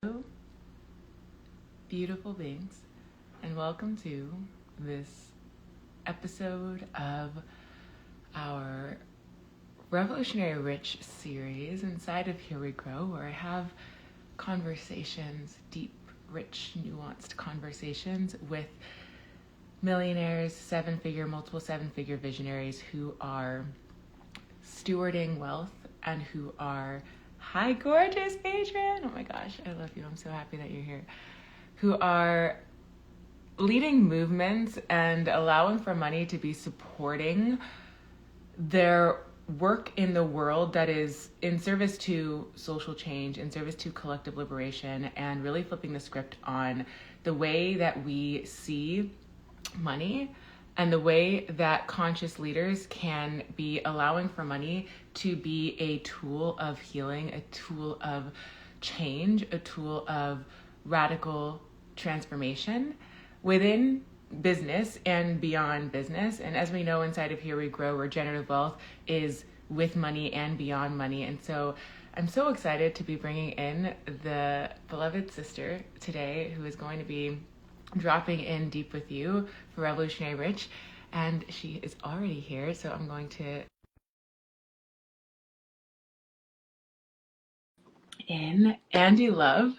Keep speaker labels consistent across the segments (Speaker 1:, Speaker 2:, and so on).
Speaker 1: Hello, beautiful beings, and welcome to this episode of our Revolutionary Rich series inside of Here We Grow, where I have conversations, deep, rich, nuanced conversations with millionaires, multiple seven figure visionaries who are stewarding wealth and who are, hi, gorgeous Adrian. Oh my gosh, I love you. I'm so happy that you're here. Who are leading movements and allowing for money to be supporting their work in the world that is in service to social change, in service to collective liberation, and really flipping the script on the way that we see money and the way that conscious leaders can be allowing for money to be a tool of healing, a tool of change, a tool of radical transformation within business and beyond business. And as we know, inside of Here We Grow, regenerative wealth is with money and beyond money. And so I'm so excited to be bringing in the beloved sister today, who is going to be dropping in deep with you for Revolutionary Rich. And she is already here, so I'm going to in Andee Love,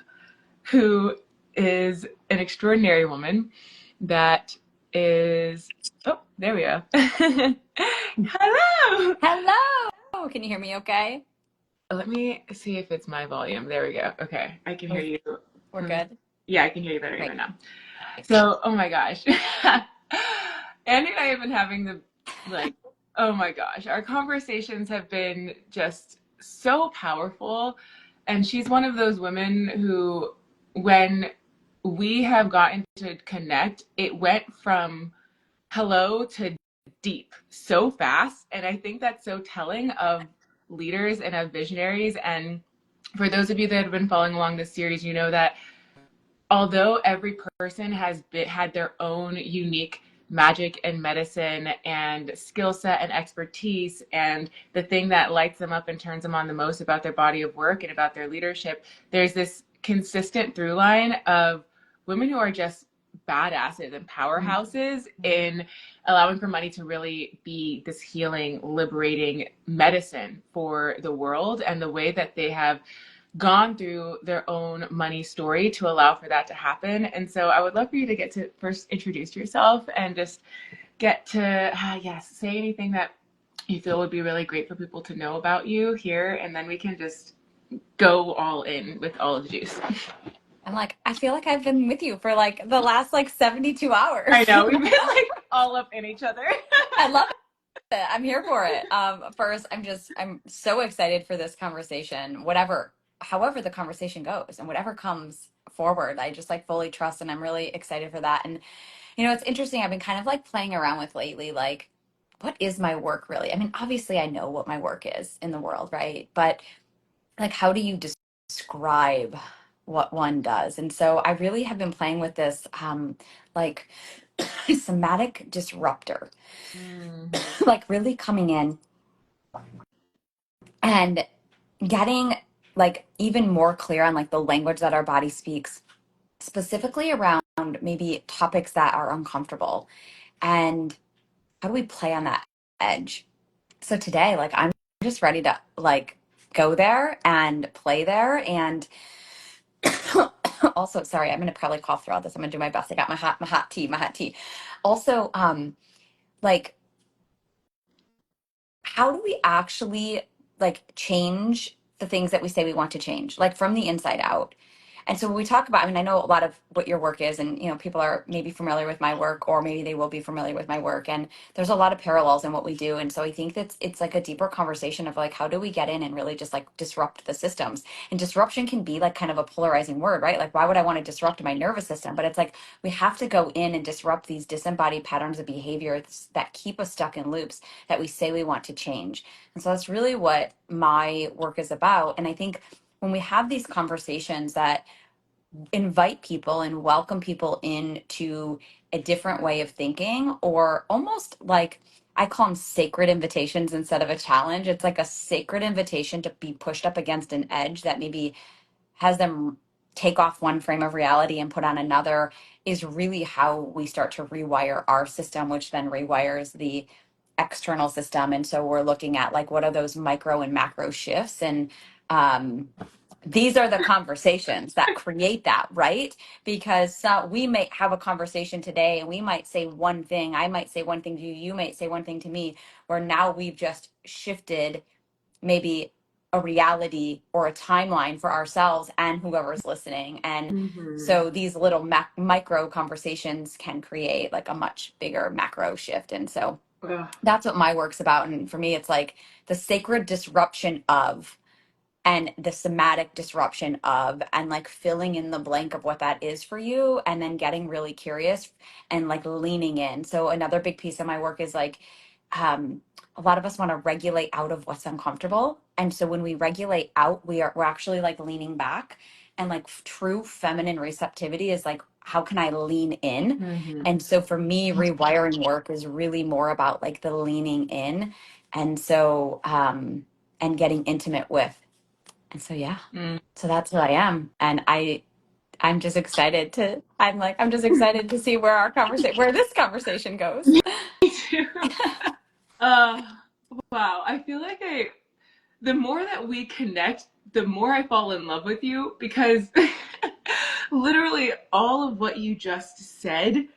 Speaker 1: who is an extraordinary woman that is, oh, there we go. Hello.
Speaker 2: Hello. Can you hear me okay?
Speaker 1: Let me see if it's my volume. There we go. Okay, I can hear you.
Speaker 2: We're good?
Speaker 1: Yeah, I can hear you better
Speaker 2: Great.
Speaker 1: even now. So, oh my gosh. Andee and I have been having oh my gosh, our conversations have been just so powerful. And she's one of those women who, when we have gotten to connect, it went from hello to deep so fast. And I think that's so telling of leaders and of visionaries. And for those of you that have been following along this series, you know that although every person has had their own unique magic and medicine and skill set and expertise, and the thing that lights them up and turns them on the most about their body of work and about their leadership, there's this consistent through line of women who are just badasses and powerhouses in allowing for money to really be this healing, liberating medicine for the world, and the way that they have gone through their own money story to allow for that to happen. And so I would love for you to get to first introduce yourself and just get to, yes, say anything that you feel would be really great for people to know about you here. And then we can just go all in with all of the juice.
Speaker 2: I feel like I've been with you for the last 72 hours.
Speaker 1: I know, we've been all up in each other.
Speaker 2: I love it. I'm here for it. First, I'm so excited for this conversation, however the conversation goes and whatever comes forward. I just fully trust, and I'm really excited for that. And it's interesting. I've been kind of playing around with lately, what is my work really? I mean, obviously I know what my work is in the world, right? But how do you describe what one does? And so I really have been playing with this like somatic disruptor, really coming in and getting even more clear on the language that our body speaks, specifically around maybe topics that are uncomfortable, and how do we play on that edge. So today, I'm just ready to go there and play there. And also, sorry, I'm gonna probably cough throughout this. I'm gonna do my best. I got my hot tea. Also, like, how do we actually change the things that we say we want to change, from the inside out? And so when we talk about, I mean, I know a lot of what your work is, and people are maybe familiar with my work, or maybe they will be familiar with my work. And there's a lot of parallels in what we do. And so I think that it's a deeper conversation of how do we get in and really just disrupt the systems? And disruption can be kind of a polarizing word, right? Why would I want to disrupt my nervous system? But it's we have to go in and disrupt these disembodied patterns of behavior that keep us stuck in loops that we say we want to change. And so that's really what my work is about. And I think when we have these conversations that invite people and welcome people into a different way of thinking, or almost I call them sacred invitations instead of a challenge. It's a sacred invitation to be pushed up against an edge that maybe has them take off one frame of reality and put on another is really how we start to rewire our system, which then rewires the external system. And so we're looking at like, what are those micro and macro shifts? And these are the conversations that create that, right? Because we may have a conversation today and we might say one thing. I might say one thing to you. You might say one thing to me, where now we've just shifted maybe a reality or a timeline for ourselves and whoever's listening. And
Speaker 1: Mm-hmm.
Speaker 2: so these little micro conversations can create like a much bigger macro shift. And so
Speaker 1: Ugh.
Speaker 2: that's what my work's about. And for me, it's like the sacred disruption of and the somatic disruption of, and like filling in the blank of what that is for you, and then getting really curious and like leaning in. So another big piece of my work is like, a lot of us want to regulate out of what's uncomfortable, and so when we regulate out, we're actually like leaning back. And like true feminine receptivity is like, how can I lean in?
Speaker 1: Mm-hmm.
Speaker 2: And so for me, rewiring work is really more about like the leaning in. And so and getting intimate with. And so yeah,
Speaker 1: Mm.
Speaker 2: so that's who I am. And I'm just excited to I'm just excited to see where this conversation goes.
Speaker 1: Me too. Uh, wow. I feel like the more that we connect, the more I fall in love with you because literally all of what you just said,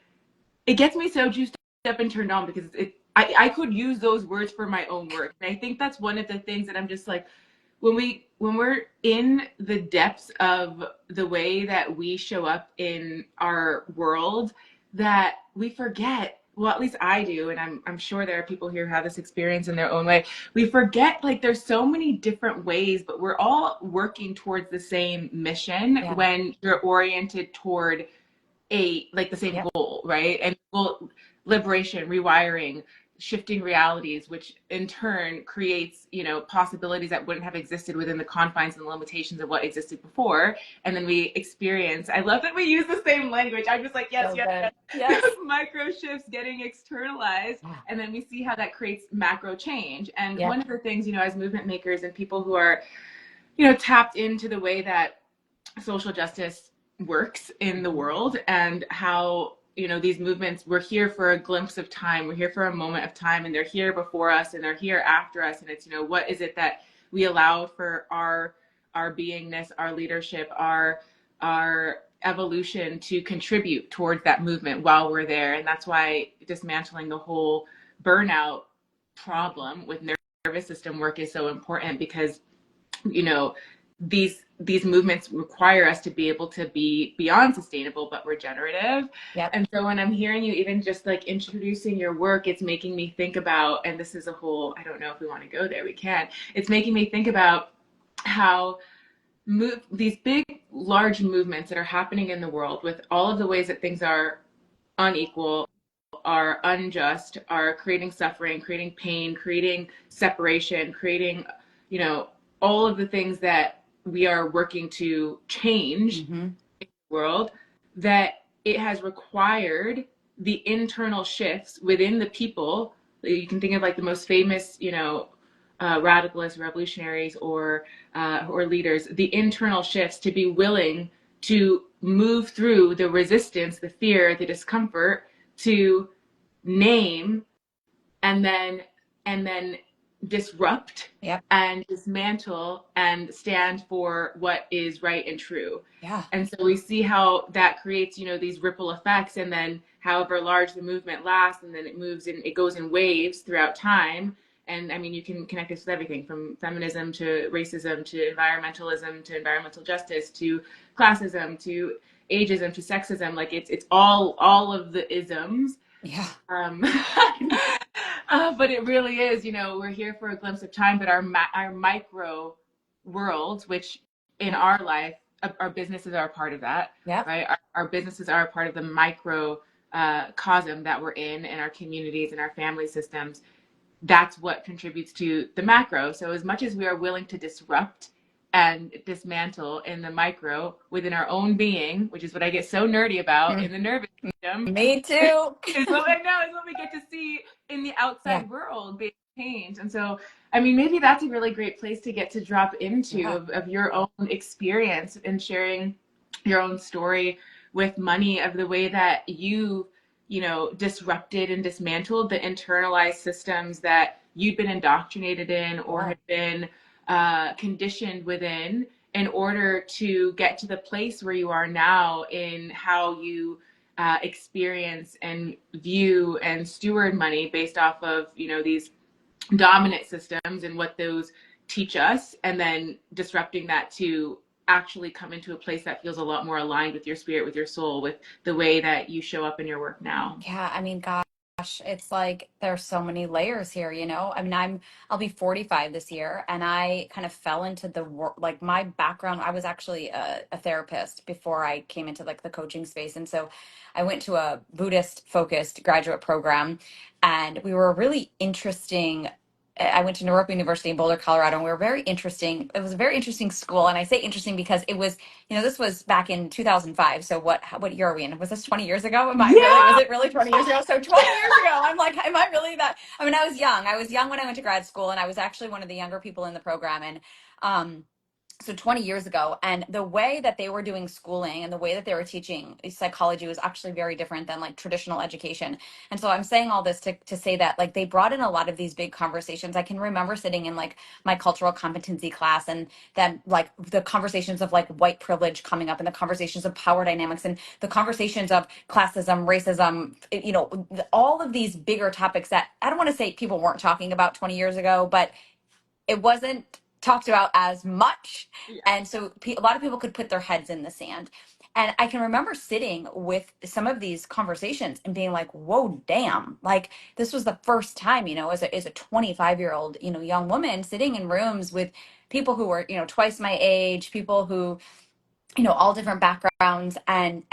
Speaker 1: it gets me so juiced up and turned on because I could use those words for my own work. And I think that's one of the things that I'm just like, when we're in the depths of the way that we show up in our world, that we forget, well, at least I do, and I'm sure there are people here who have this experience in their own way. We forget like there's so many different ways, but we're all working towards the same mission
Speaker 2: Yeah.
Speaker 1: when you're oriented toward the same
Speaker 2: Yep.
Speaker 1: goal, right? And goal, liberation, rewiring, shifting realities, which in turn creates, possibilities that wouldn't have existed within the confines and the limitations of what existed before. And then we experience, I love that we use the same language. I'm just like, yes,
Speaker 2: So
Speaker 1: yes,
Speaker 2: good.
Speaker 1: yes.
Speaker 2: Yes.
Speaker 1: Micro shifts getting externalized.
Speaker 2: Yeah.
Speaker 1: And then we see how that creates macro change. And
Speaker 2: Yep.
Speaker 1: one of the things, as movement makers and people who are, tapped into the way that social justice works in the world and how these movements, we're here for a glimpse of time, we're here for a moment of time, and they're here before us and they're here after us, and it's what is it that we allow for our beingness, our leadership, our evolution to contribute towards that movement while we're there. And that's why dismantling the whole burnout problem with nervous system work is so important, because these movements require us to be able to be beyond sustainable but regenerative.
Speaker 2: Yep.
Speaker 1: And so when I'm hearing you even just like introducing your work, it's making me think about, and this is a whole, I don't know if we want to go there, we can, it's making me think about how these big large movements that are happening in the world, with all of the ways that things are unequal, are unjust, are creating suffering, creating pain, creating separation, creating, all of the things that we are working to change
Speaker 2: Mm-hmm.
Speaker 1: in the world, that it has required the internal shifts within the people. You can think of like the most famous, radicalists, revolutionaries, or leaders, the internal shifts to be willing to move through the resistance, the fear, the discomfort, to name and then disrupt
Speaker 2: Yep.
Speaker 1: and dismantle and stand for what is right and true.
Speaker 2: Yeah.
Speaker 1: And so we see how that creates, these ripple effects, and then however large the movement lasts, and then it moves and it goes in waves throughout time. And I mean, you can connect this with everything from feminism to racism to environmentalism to environmental justice to classism to ageism to sexism. Like it's all of the isms.
Speaker 2: Yeah.
Speaker 1: Um, but it really is, we're here for a glimpse of time, but our micro worlds, which in
Speaker 2: Yep.
Speaker 1: our life, our businesses are a part of that,
Speaker 2: Yep.
Speaker 1: right? Our businesses are a part of the micro cosm that we're in our communities and our family systems. That's what contributes to the macro. So as much as we are willing to disrupt and dismantle in the micro within our own being, which is what I get so nerdy about in the nervous system,
Speaker 2: Me too.
Speaker 1: is what I know is what we get to see in the
Speaker 2: Yeah.
Speaker 1: outside world being changed. And so, I mean, maybe that's a really great place to get to drop into
Speaker 2: Yeah.
Speaker 1: of your own experience and sharing your own story with money, of the way that you know, disrupted and dismantled the internalized systems that you'd been indoctrinated in or
Speaker 2: Yeah.
Speaker 1: had been conditioned within, in order to get to the place where you are now in how you experience and view and steward money based off of, you know, these dominant systems and what those teach us, and then disrupting that to actually come into a place that feels a lot more aligned with your spirit, with your soul, with the way that you show up in your work now.
Speaker 2: Yeah, I mean, gosh, it's like there's so many layers here, you know? I mean, I'll be 45 this year, and I kind of fell into the work, like my background, I was actually a therapist before I came into like the coaching space. And so I went to a Buddhist focused graduate program, and we were a really interesting. I went to North University in Boulder, Colorado, and we were very interesting. It was a very interesting school. And I say interesting because it was, you know, this was back in 2005. So what year are we in? Was this 20 years ago? Am I really, was
Speaker 1: Yeah.
Speaker 2: it really 20 years ago? So 20 years ago, I'm like, am I really that? I mean, I was young. I was young when I went to grad school, and I was actually one of the younger people in the program. And, so 20 years ago, and the way that they were doing schooling and the way that they were teaching psychology was actually very different than like traditional education. And so I'm saying all this to say that like they brought in a lot of these big conversations. I can remember sitting in like my cultural competency class, and then like the conversations of like white privilege coming up, and the conversations of power dynamics, and the conversations of classism, racism, you know, all of these bigger topics that I don't want to say people weren't talking about 20 years ago, but it wasn't talked about as much.
Speaker 1: Yeah.
Speaker 2: And so a lot of people could put their heads in the sand. And I can remember sitting with some of these conversations and being like, whoa, damn. Like this was the first time, you know, as a 25-year-old, you know, young woman sitting in rooms with people who were, you know, twice my age, people who, you know, all different backgrounds, and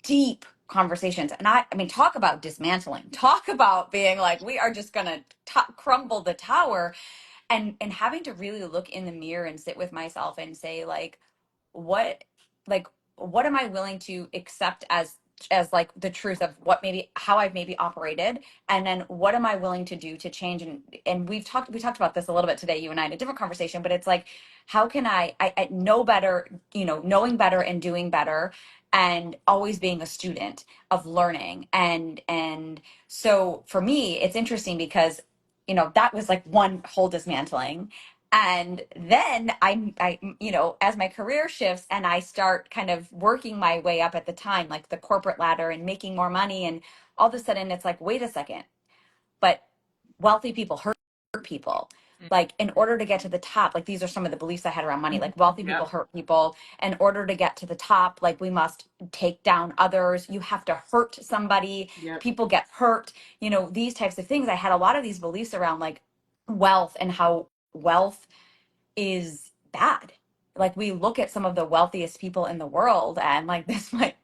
Speaker 2: deep conversations. And I mean, talk about dismantling, talk about being like, we are just going to crumble the tower, and having to really look in the mirror and sit with myself and say what like what am I willing to accept as like the truth of what maybe how I've maybe operated, and then what am I willing to do to change. And we talked about this a little bit today, you and I, in a different conversation, but it's like how can I know better, you know, knowing better and doing better, and always being a student of learning. And so for me it's interesting because, you know, that was like one whole dismantling. And then you know, as my career shifts and I start kind of working my way up at the time, like the corporate ladder and making more money, and all of a sudden it's like, wait a second, but wealthy people hurt people. Like in order to get to the top, like these are some of the beliefs I had around money,
Speaker 1: Mhm.
Speaker 2: like wealthy people
Speaker 1: Yep.
Speaker 2: hurt people. In order to get to the top, like we must take down others. You have to hurt somebody.
Speaker 1: Yep.
Speaker 2: People get hurt. You know, these types of things. I had a lot of these beliefs around like wealth and how wealth is bad. Like we look at some of the wealthiest people in the world, and like this might,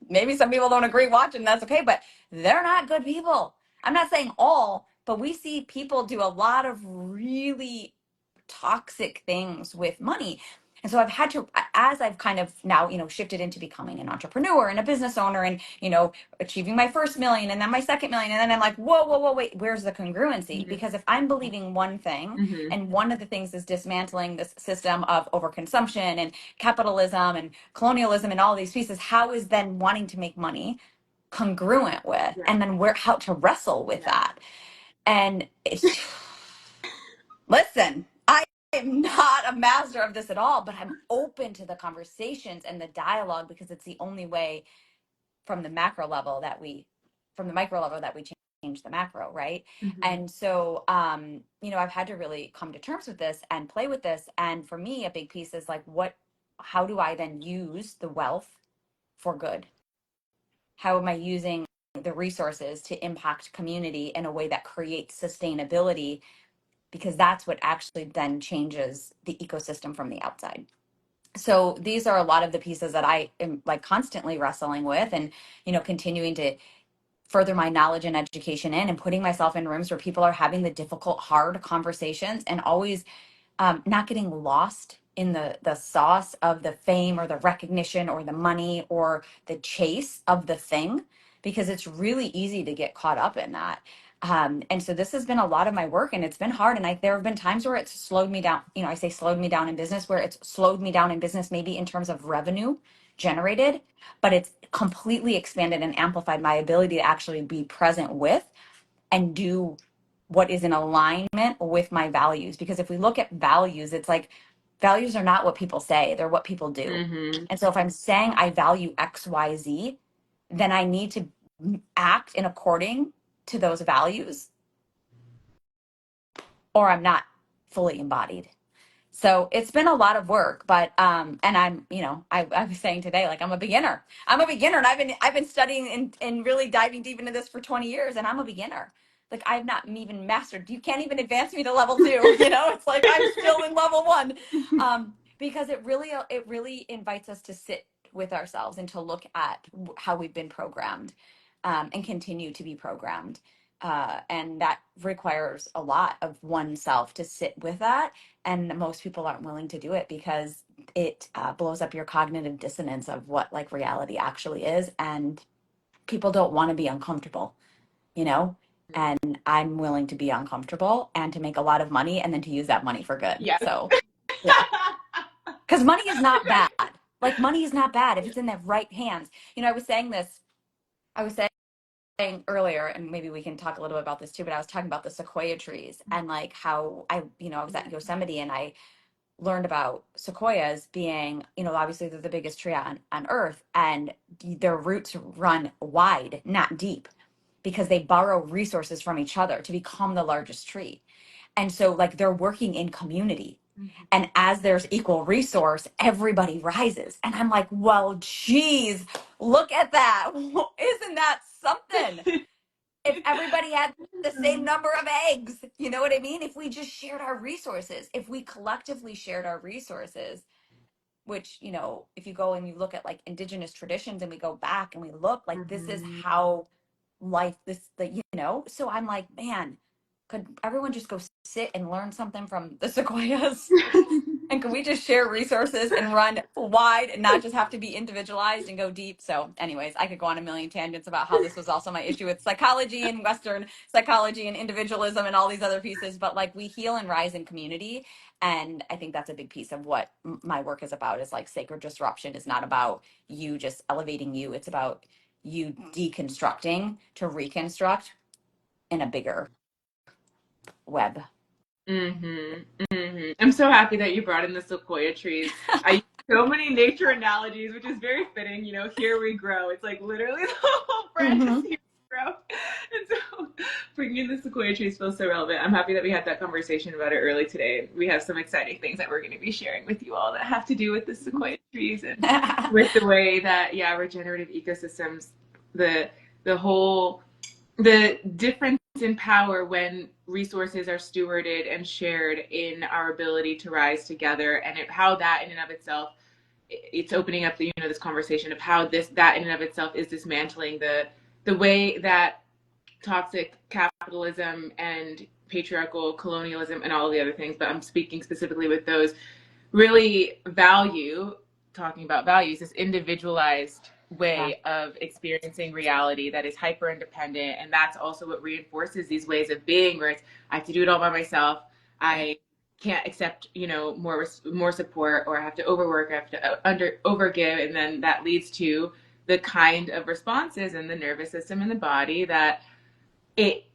Speaker 2: maybe some people don't agree watching, that's okay, but they're not good people. I'm not saying all, but we see people do a lot of really toxic things with money. And so I've had to, as I've kind of now, you know, shifted into becoming an entrepreneur and a business owner, and, you know, achieving my first million and then my second million. And then I'm like, whoa, wait, where's the congruency?
Speaker 1: Mhm.
Speaker 2: Because if I'm believing one thing,
Speaker 1: Mhm.
Speaker 2: and one of the things is dismantling this system of overconsumption and capitalism and colonialism and all these pieces, how is then wanting to make money congruent with,
Speaker 1: Yeah.
Speaker 2: and then where, how to wrestle with
Speaker 1: Yeah.
Speaker 2: that. And it's, listen, I am not a master of this at all, but I'm open to the conversations and the dialogue because it's the only way from the macro level that we, from the micro level that we change the macro, right?
Speaker 1: Mhm.
Speaker 2: And so, you know, I've had to really come to terms with this and play with this. And for me, a big piece is like, how do I then use the wealth for good? How am I using the resources to impact community in a way that creates sustainability, because that's what actually then changes the ecosystem from the outside. So these are a lot of the pieces that I am like constantly wrestling with, and, you know, continuing to further my knowledge and education in, and putting myself in rooms where people are having the difficult, hard conversations, and always not getting lost in the sauce of the fame or the recognition or the money or the chase of the thing, because it's really easy to get caught up in that. And so this has been a lot of my work, and it's been hard. And there have been times where it's slowed me down. You know, I say slowed me down in business, where it's slowed me down in business, maybe in terms of revenue, generated, but it's completely expanded and amplified my ability to actually be present with and do what is in alignment with my values. Because if we look at values, it's like values are not what people say, they're what people do.
Speaker 1: Mm-hmm.
Speaker 2: And so if I'm saying I value XYZ, then I need to act in according to those values, or I'm not fully embodied. So it's been a lot of work, but and I'm, I was saying today, like I'm a beginner. I'm a beginner, and I've been studying and really diving deep into this for 20 years, and I'm a beginner. Like I've not even mastered. You can't even advance me to level 2. It's like I'm still in level 1, because it really invites us to sit with ourselves and to look at how we've been programmed, and continue to be programmed. And that requires a lot of oneself to sit with that, and most people aren't willing to do it because it blows up your cognitive dissonance of what like reality actually is, and people don't want to be uncomfortable, you know and I'm willing to be uncomfortable and to make a lot of money and then to use that money for good.
Speaker 1: Yes.
Speaker 2: So yeah, because money is not bad. Like money is not bad if it's in the right hands. I was saying earlier, and maybe we can talk a little bit about this too, but I was talking about the sequoia trees and like how I was at Yosemite, and I learned about sequoias being, obviously they're the biggest tree on earth, and their roots run wide, not deep, because they borrow resources from each other to become the largest tree. And so like they're working in community. And as there's equal resource, everybody rises. And I'm like, well, geez, look at that. Isn't that something? If everybody had the same number of eggs, you know what I mean? If we just shared our resources, if we collectively shared our resources, which, if you go and you look at like indigenous traditions and we go back and we look like this is
Speaker 1: Mm-hmm.
Speaker 2: how life, so I'm like, man, could everyone just go sit and learn something from the sequoias? And can we just share resources and run wide and not just have to be individualized and go deep? So, anyways, I could go on a million tangents about how this was also my issue with psychology and Western psychology and individualism and all these other pieces. But like we heal and rise in community. And I think that's a big piece of what my work is about, is like sacred disruption is not about you just elevating you. It's about you deconstructing to reconstruct in a bigger web.
Speaker 1: Mm-hmm. Mm-hmm. I'm so happy that you brought in the sequoia trees. I use so many nature analogies, which is very fitting. Here we grow. It's like literally the whole branch is
Speaker 2: Mm-hmm.
Speaker 1: here we grow. And so bringing the sequoia trees feels so relevant. I'm happy that we had that conversation about it early today. We have some exciting things that we're going to be sharing with you all that have to do with the sequoia trees and with the way that, regenerative ecosystems, the whole, the difference in power when resources are stewarded and shared in our ability to rise together, and how that in and of itself, it's opening up the this conversation of how that in and of itself is dismantling the way that toxic capitalism and patriarchal colonialism and all of the other things, but I'm speaking specifically with those, really talking about values, this individualized
Speaker 2: Yeah.
Speaker 1: way of experiencing reality that is hyper independent. And that's also what reinforces these ways of being, where it's, I have to do it all by myself. I can't accept, more support, or I have to overwork, I have to overgive. And then that leads to the kind of responses in the nervous system and the body that it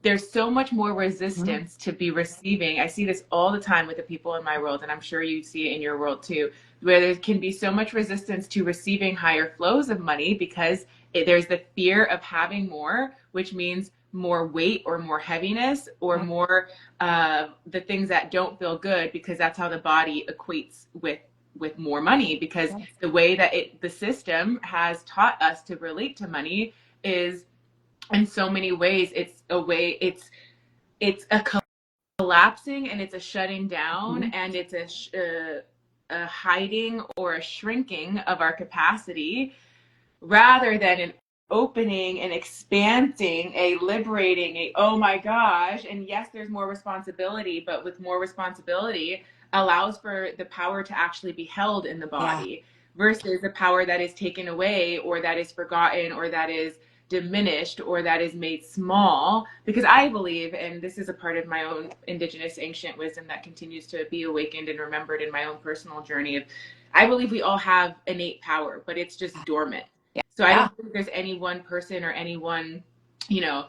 Speaker 1: there's so much more
Speaker 2: Mm-hmm.
Speaker 1: resistance to be receiving. I see this all the time with the people in my world, and I'm sure you see it in your world too, where there can be so much resistance to receiving higher flows of money because there's the fear of having more, which means more weight or more heaviness or more the things that don't feel good, because that's how the body equates with more money, because the way that the system has taught us to relate to money is, in so many ways, it's a collapsing, and it's a shutting down,
Speaker 2: Mm-hmm.
Speaker 1: and it's a hiding or a shrinking of our capacity, rather than an opening and expanding, a liberating, a oh my gosh. And yes, there's more responsibility, but with more responsibility allows for the power to actually be held in the
Speaker 2: Yeah.
Speaker 1: body, versus the power that is taken away, or that is forgotten, or that is diminished, or that is made small. Because I believe, and this is a part of my own indigenous ancient wisdom that continues to be awakened and remembered in my own personal journey, of I believe we all have innate power, but it's just dormant.
Speaker 2: Yeah.
Speaker 1: So I
Speaker 2: Yeah.
Speaker 1: don't think there's any one person or any one, you know,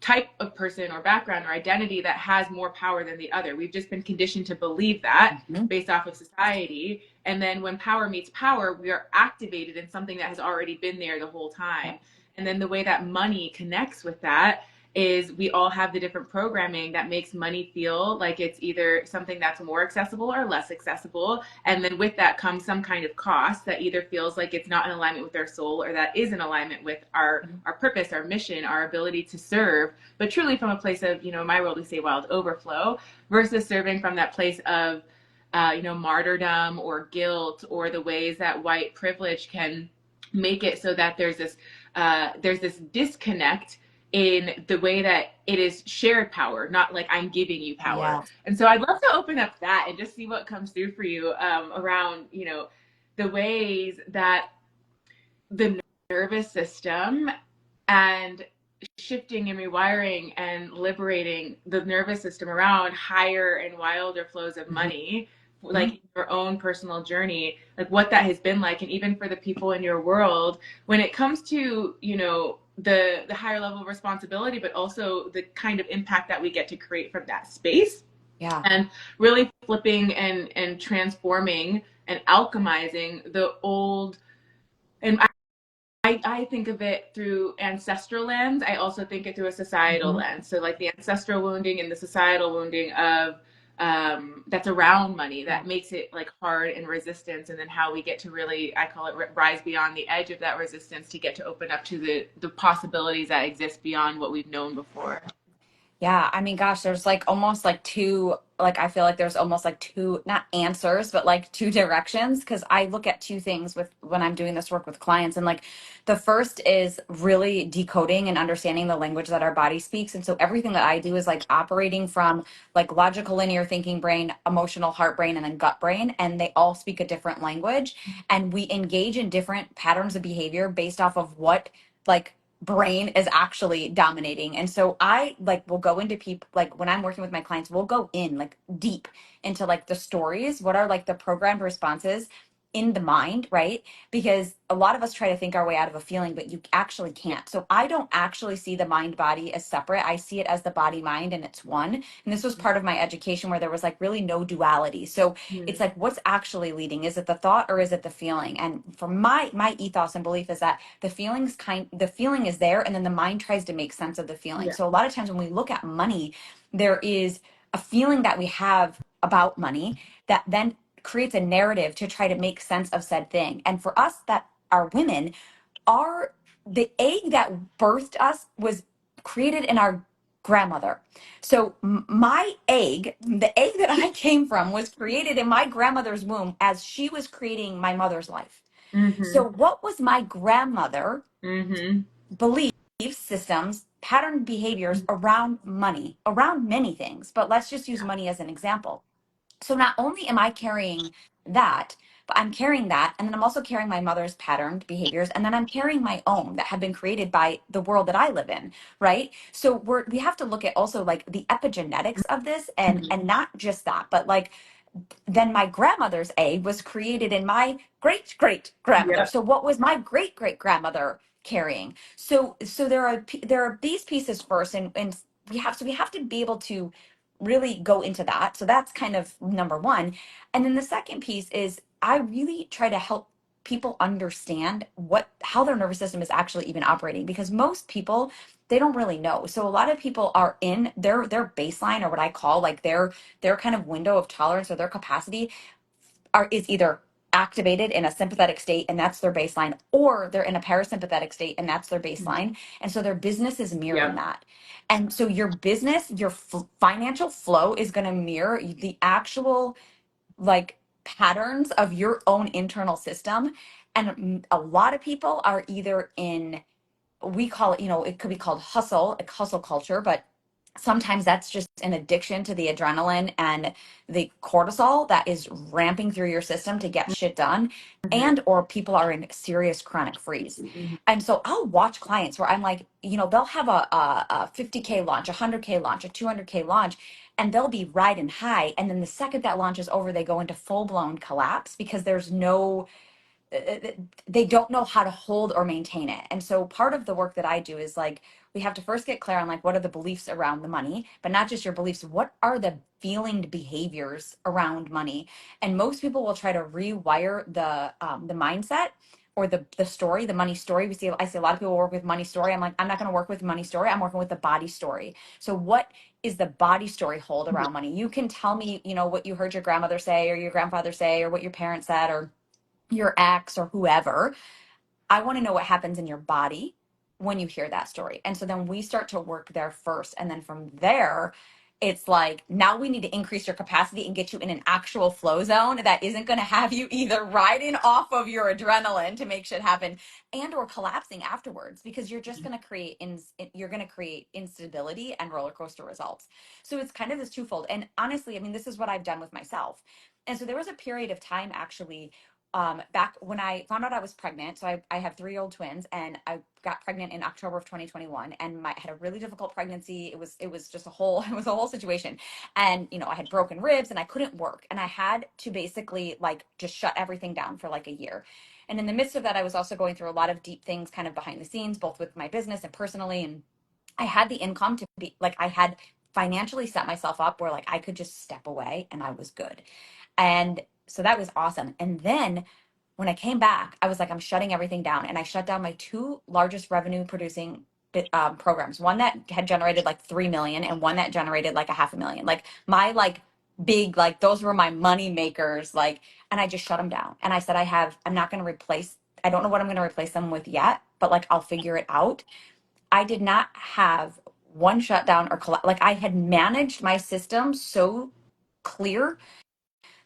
Speaker 1: type of person or background or identity that has more power than the other. We've just been conditioned to believe that
Speaker 2: Mhm.
Speaker 1: based off of society. And then when power meets power, we are activated in something that has already been there the whole
Speaker 2: Yeah.
Speaker 1: time. And then the way that money connects with that is we all have the different programming that makes money feel like it's either something that's more accessible or less accessible. And then with that comes some kind of cost that either feels like it's not in alignment with our soul or that is in alignment with our purpose, our mission, our ability to serve, but truly from a place of, in my world, we say wild overflow versus serving from that place of, martyrdom or guilt or the ways that white privilege can make it so that there's this disconnect in the way that it is shared power, not like I'm giving you power.
Speaker 2: Yeah.
Speaker 1: And so I'd love to open up that and just see what comes through for you around, the ways that the nervous system and shifting and rewiring and liberating the nervous system around higher and wilder flows of money, like your own personal journey, like what that has been like, and even for the people in your world when it comes to, the higher level of responsibility, but also the kind of impact that we get to create from that space,
Speaker 2: Yeah.
Speaker 1: and really flipping and transforming and alchemizing the old. And I think of it through ancestral lens. I also think it through a societal
Speaker 2: Mhm.
Speaker 1: lens. So like the ancestral wounding and the societal wounding of that's around money
Speaker 2: Yeah.
Speaker 1: that makes it like hard and resistance, and then how we get to really, I call it rise beyond the edge of that resistance to get to open up to the possibilities that exist beyond what we've known before.
Speaker 2: Yeah, I mean, gosh, there's like almost like two, like I feel like there's almost like two, not answers, but like two directions. Cause I look at two things with when I'm doing this work with clients. And like the first is really decoding and understanding the language that our body speaks. And so everything that I do is like operating from like logical linear thinking brain, emotional heart brain, and then gut brain. And they all speak a different language. And we engage in different patterns of behavior based off of what like brain is actually dominating. And so I like will go into people like when I'm working with my clients, we'll go in like deep into like the stories, what are like the programmed responses in the mind, right? Because a lot of us try to think our way out of a feeling, but you actually can't. So I don't actually see the mind body as separate. I see it as the body mind and it's one. And this was part of my education where there was like really no duality. So it's like what's actually leading? Is it the thought or is it the feeling? And for my ethos and belief is that the feeling is there and then the mind tries to make sense of the feeling.
Speaker 1: Yeah.
Speaker 2: So a lot of times when we look at money, there is a feeling that we have about money that then creates a narrative to try to make sense of said thing. And for us that are women, our the egg that birthed us was created in our grandmother. So my egg, the egg that I came from was created in my grandmother's womb as she was creating my mother's life. So
Speaker 1: Mm-hmm.
Speaker 2: what was my grandmother
Speaker 1: Mm-hmm.
Speaker 2: beliefs, systems, pattern behaviors around money, around many things, but let's just use money as an example. So not only am I carrying that, but I'm carrying that. And then I'm also carrying my mother's patterned behaviors. And then I'm carrying my own that have been created by the world that I live in. Right. So we have to look at also like the epigenetics of this and not just that, but like then my grandmother's egg was created in my great great grandmother.
Speaker 1: Yeah.
Speaker 2: So what was my great great grandmother carrying? So there are these pieces first, and we have to be able to really go into that. So that's kind of number one. And then the second piece is I really try to help people understand how their nervous system is actually even operating because most people they don't really know. So a lot of people are in their baseline or what I call like their kind of window of tolerance or their capacity is either activated in a sympathetic state and that's their baseline, or they're in a parasympathetic state and that's their baseline. And so their business is mirroring
Speaker 1: Yeah.
Speaker 2: that. And so your business, your financial flow is going to mirror the actual like patterns of your own internal system. And a lot of people are either in, we call it, it could be called hustle, like hustle culture, but sometimes that's just an addiction to the adrenaline and the cortisol that is ramping through your system to get shit done,
Speaker 1: Mm-hmm.
Speaker 2: and or people are in serious chronic freeze. And so I'll watch clients where I'm like, they'll have a 50K launch, a 100K launch, a 200K launch, and they'll be riding high, and then the second that launch is over, they go into full-blown collapse because there's no they don't know how to hold or maintain it. And so part of the work that I do is like, we have to first get clear on like, what are the beliefs around the money, but not just your beliefs, what are the feelinged behaviors around money? And most people will try to rewire the mindset or the story, the money story. I see a lot of people work with money story. I'm like, I'm not going to work with money story. I'm working with the body story. So what is the body story hold around money? You can tell me, what you heard your grandmother say or your grandfather say, or what your parents said, or your ex or whoever. I want to know what happens in your body when you hear that story. And so then we start to work there first. And then from there, it's like, now we need to increase your capacity and get you in an actual flow zone that isn't going to have you either riding off of your adrenaline to make shit happen and or collapsing afterwards, because you're just going to create instability and roller coaster results. So it's kind of this twofold. And honestly, I mean, this is what I've done with myself. And so there was a period of time actually, back when I found out I was pregnant. So I have 3-year-old twins, and I got pregnant in October of 2021, and had a really difficult pregnancy. It was just it was a whole situation. And, I had broken ribs and I couldn't work, and I had to basically like just shut everything down for like a year. And in the midst of that, I was also going through a lot of deep things kind of behind the scenes, both with my business and personally. And I had the income to be like, I had financially set myself up where like I could just step away and I was good. And so that was awesome. And then when I came back, I was like, I'm shutting everything down. And I shut down my two largest revenue producing programs, one that had generated like 3 million and one that generated like a 500,000. Like my like big, like those were my money makers. Like, and I just shut them down. And I said, I'm not going to I don't know what I'm going to replace them with yet, but like, I'll figure it out. I did not have one shutdown or like I had managed my system so clear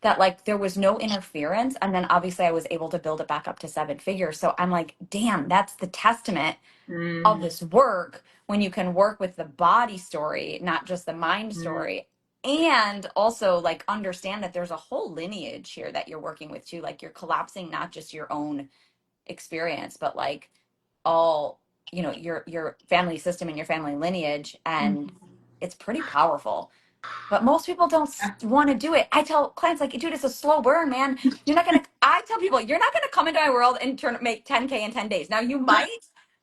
Speaker 2: that like there was no interference, and then obviously I was able to build it back up to 7 figures. So I'm like, damn, that's the testament of this work, when you can work with the body story, not just the mind story, and also like understand that there's a whole lineage here that you're working with too. Like you're collapsing not just your own experience, but like all, your family system and your family lineage. And it's pretty powerful, but most people don't want to do it. I tell clients like, dude, it's a slow burn, man. I tell people, you're not going to come into my world and make 10K in 10 days. Now you might,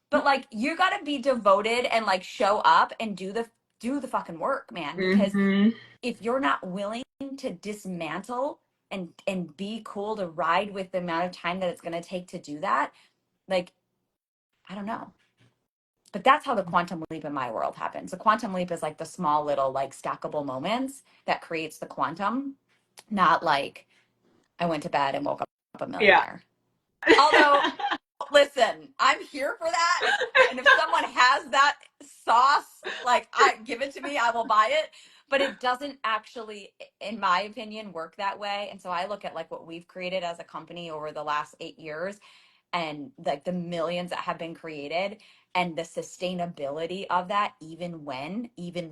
Speaker 2: but like, you got to be devoted and like show up and do the fucking work, man. Because
Speaker 1: Mm-hmm.
Speaker 2: if you're not willing to dismantle and be cool to ride with the amount of time that it's going to take to do that, like, I don't know. But that's how the quantum leap in my world happens. The quantum leap is like the small little like stackable moments that creates the quantum, not like I went to bed and woke up a
Speaker 1: Yeah.
Speaker 2: millionaire. Although, listen, I'm here for that. And if someone has that sauce, like I give it to me, I will buy it. But it doesn't actually, in my opinion, work that way. And so I look at like what we've created as a company over the last 8 years, and like the millions that have been created, and the sustainability of that, even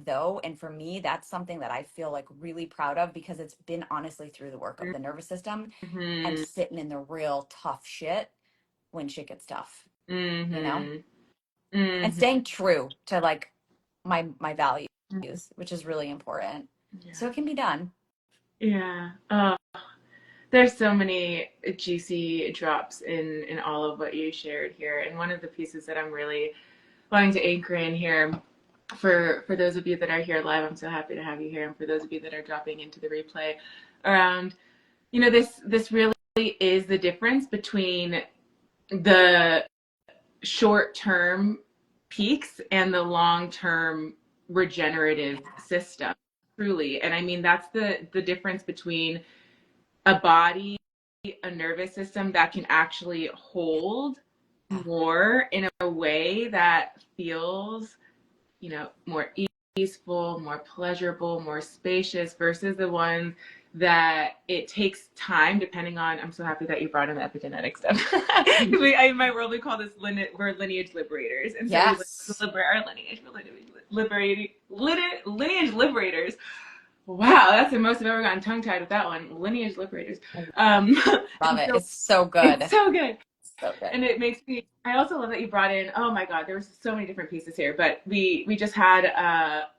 Speaker 2: though, and for me, that's something that I feel like really proud of, because it's been honestly through the work of the nervous system and
Speaker 1: Mm-hmm.
Speaker 2: sitting in the real tough shit when shit gets tough, you know,
Speaker 1: Mm-hmm.
Speaker 2: and
Speaker 1: Mm-hmm.
Speaker 2: staying true to like my values, which is really important.
Speaker 1: Yeah.
Speaker 2: So it can be done.
Speaker 1: Yeah. There's so many juicy drops in all of what you shared here. And one of the pieces that I'm really wanting to anchor in here, for those of you that are here live, I'm so happy to have you here. And for those of you that are dropping into the replay, around, this really is the difference between the short-term peaks and the long-term regenerative system, truly. And I mean, that's the difference between a body, a nervous system that can actually hold more in a way that feels, more easeful, more pleasurable, more spacious, versus the ones that it takes time depending on, I'm so happy that you brought in the epigenetic stuff. In my world, we call this we're lineage liberators. And so we
Speaker 2: Yes.
Speaker 1: liberate our lineage. Lineage liberators. Wow, that's the most I've ever gotten tongue tied with that one. Lineage liberators. Um,
Speaker 2: Love
Speaker 1: and
Speaker 2: it.
Speaker 1: so
Speaker 2: It's so
Speaker 1: it's
Speaker 2: good.
Speaker 1: so good.
Speaker 2: So good.
Speaker 1: And it makes me, I also love that you brought in, oh my God, there was so many different pieces here, but we just had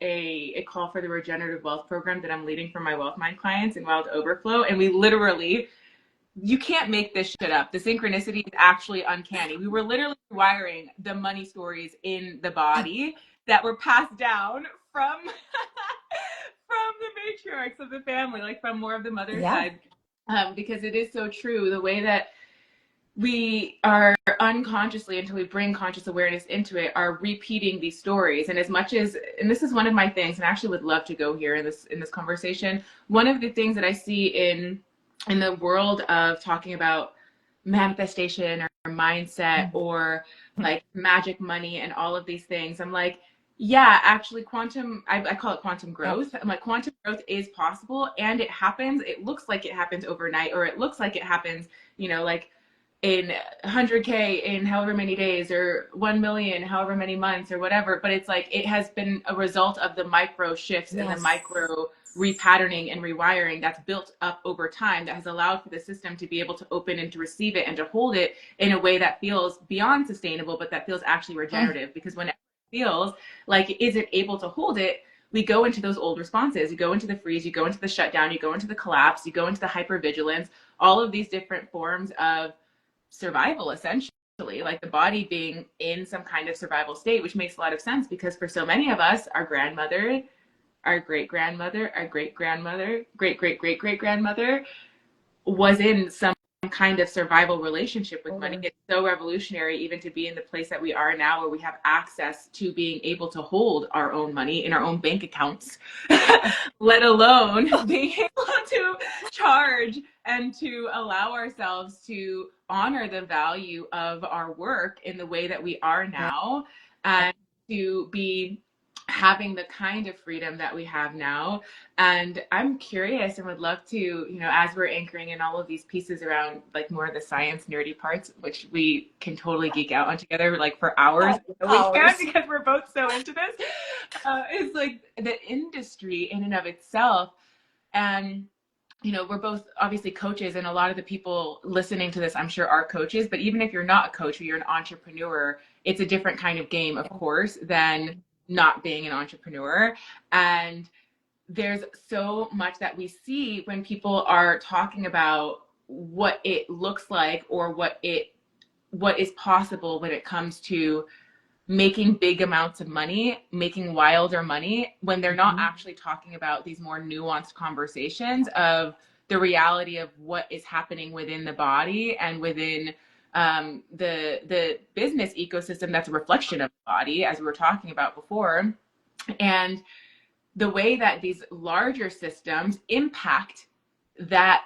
Speaker 1: a call for the regenerative wealth program that I'm leading for my Wealth Mind clients in Wild Overflow. And we literally, you can't make this shit up. The synchronicity is actually uncanny. We were literally wiring the money stories in the body that were passed down from from the matriarchs of the family, like from more of the mother
Speaker 2: Yeah.
Speaker 1: side, because it is so true. The way that we are unconsciously, until we bring conscious awareness into it, are repeating these stories. And as much as, and this is one of my things, and I actually would love to go here in this conversation, one of the things that I see in the world of talking about manifestation or mindset or like magic money and all of these things, I'm like, yeah, actually quantum, I call it quantum growth. I'm like, quantum growth is possible, and it happens. It looks like it happens overnight, or it looks like it happens, like in 100K in however many days, or 1 million however many months, or whatever. But it's like, it has been a result of the micro shifts and the
Speaker 2: Yes.
Speaker 1: micro repatterning and rewiring that's built up over time, that has allowed for the system to be able to open and to receive it and to hold it in a way that feels beyond sustainable, but that feels actually regenerative. Because when it feels like it isn't able to hold it, we go into those old responses. You go into the freeze, you go into the shutdown, you go into the collapse, you go into the hypervigilance, all of these different forms of survival, essentially, like the body being in some kind of survival state, which makes a lot of sense because for so many of us, our grandmother, our great grandmother, our great grandmother, great great great great grandmother was in some kind of survival relationship with money. It's so revolutionary even to be in the place that we are now, where we have access to being able to hold our own money in our own bank accounts, let alone being able to charge and to allow ourselves to honor the value of our work in the way that we are now, and to be having the kind of freedom that we have now. And I'm curious and would love to, as we're anchoring in all of these pieces around like more of the science nerdy parts, which we can totally geek out on together like for hours. We can,
Speaker 2: Hours.
Speaker 1: because we're both so into this. It's like the industry in and of itself. And we're both obviously coaches, and a lot of the people listening to this, I'm sure, are coaches. But even if you're not a coach or you're an entrepreneur, it's a different kind of game, of course, than not being an entrepreneur. And there's so much that we see when people are talking about what it looks like, or what is possible when it comes to making big amounts of money, making wilder money, when they're not actually talking about these more nuanced conversations of the reality of what is happening within the body and within the business ecosystem that's a reflection of the body, as we were talking about before. And the way that these larger systems impact that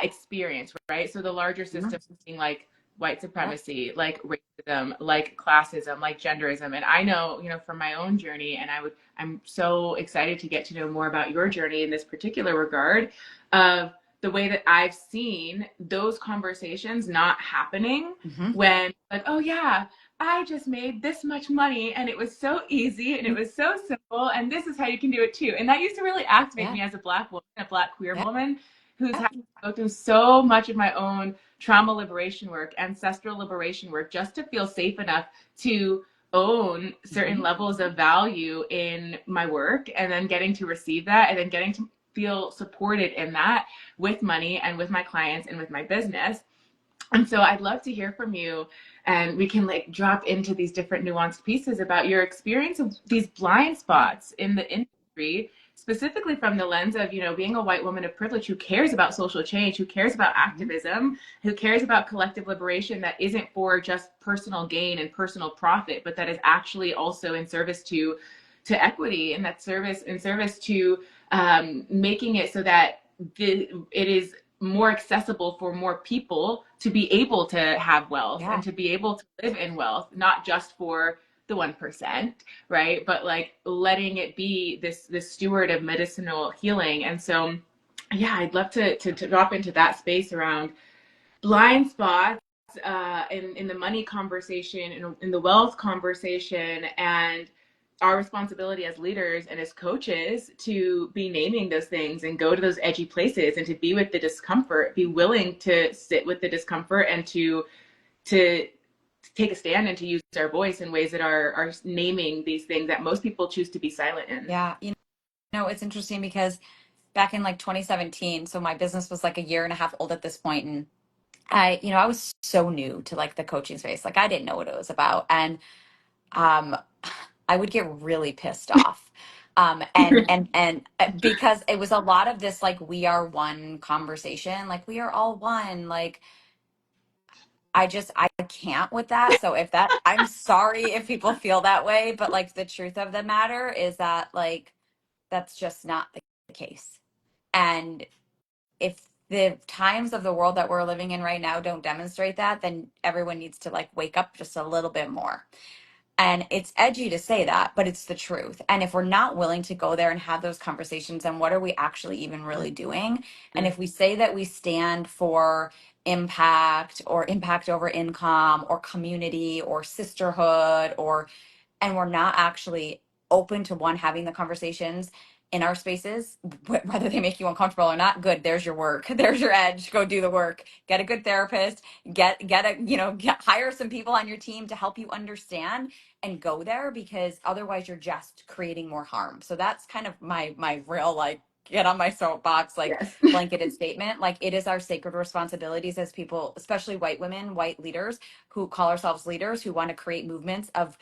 Speaker 1: experience, right? So the larger systems being like white supremacy, like racism, like classism, like genderism. And I know, from my own journey, and I'm so excited to get to know more about your journey in this particular regard, of the way that I've seen those conversations not happening when, like, oh yeah, I just made this much money and it was so easy and it was so simple, and this is how you can do it too. And that used to really activate me as a Black woman, a Black queer woman, who's had to go through so much of my own trauma liberation work, ancestral liberation work, just to feel safe enough to own certain levels of value in my work, and then getting to receive that, and then getting to feel supported in that with money and with my clients and with my business. And so I'd love to hear from you, and we can like drop into these different nuanced pieces about your experience of these blind spots in the industry, specifically from the lens of, being a white woman of privilege who cares about social change, who cares about activism, who cares about collective liberation that isn't for just personal gain and personal profit, but that is actually also in service to equity, and that in service to making it so that it is more accessible for more people to be able to have wealth and to be able to live in wealth, not just for the 1%, right? But like letting it be this steward of medicinal healing. And so yeah, I'd love to drop into that space around blind spots in the money conversation, in the wealth conversation, and our responsibility as leaders and as coaches to be naming those things and go to those edgy places and to be with the discomfort, be willing to sit with the discomfort and to take a stand and to use our voice in ways that are naming these things that most people choose to be silent in.
Speaker 2: Yeah. It's interesting because back in like 2017, so my business was like a year and a half old at this point, and I was so new to like the coaching space. Like I didn't know what it was about. And um I would get really pissed off. And because it was a lot of this like we are one conversation, like we are all one, like I can't with that. So if that, I'm sorry if people feel that way, but like the truth of the matter is that like that's just not the case. And if the times of the world that we're living in right now don't demonstrate that, then everyone needs to like wake up just a little bit more. And it's edgy to say that, but it's the truth. And if we're not willing to go there and have those conversations, then what are we actually even really doing? And if we say that we stand for impact or impact over income or community or sisterhood or and we're not actually open to one having the conversations in our spaces, whether they make you uncomfortable or not, good, there's your work. There's your edge. Go do the work. Get a good therapist. Hire some people on your team to help you understand and go there, because otherwise you're just creating more harm. So that's kind of my real like get on my soapbox like
Speaker 1: Yes.
Speaker 2: blanketed statement. Like it is our sacred responsibilities as people, especially white women, white leaders who call ourselves leaders, who want to create movements of,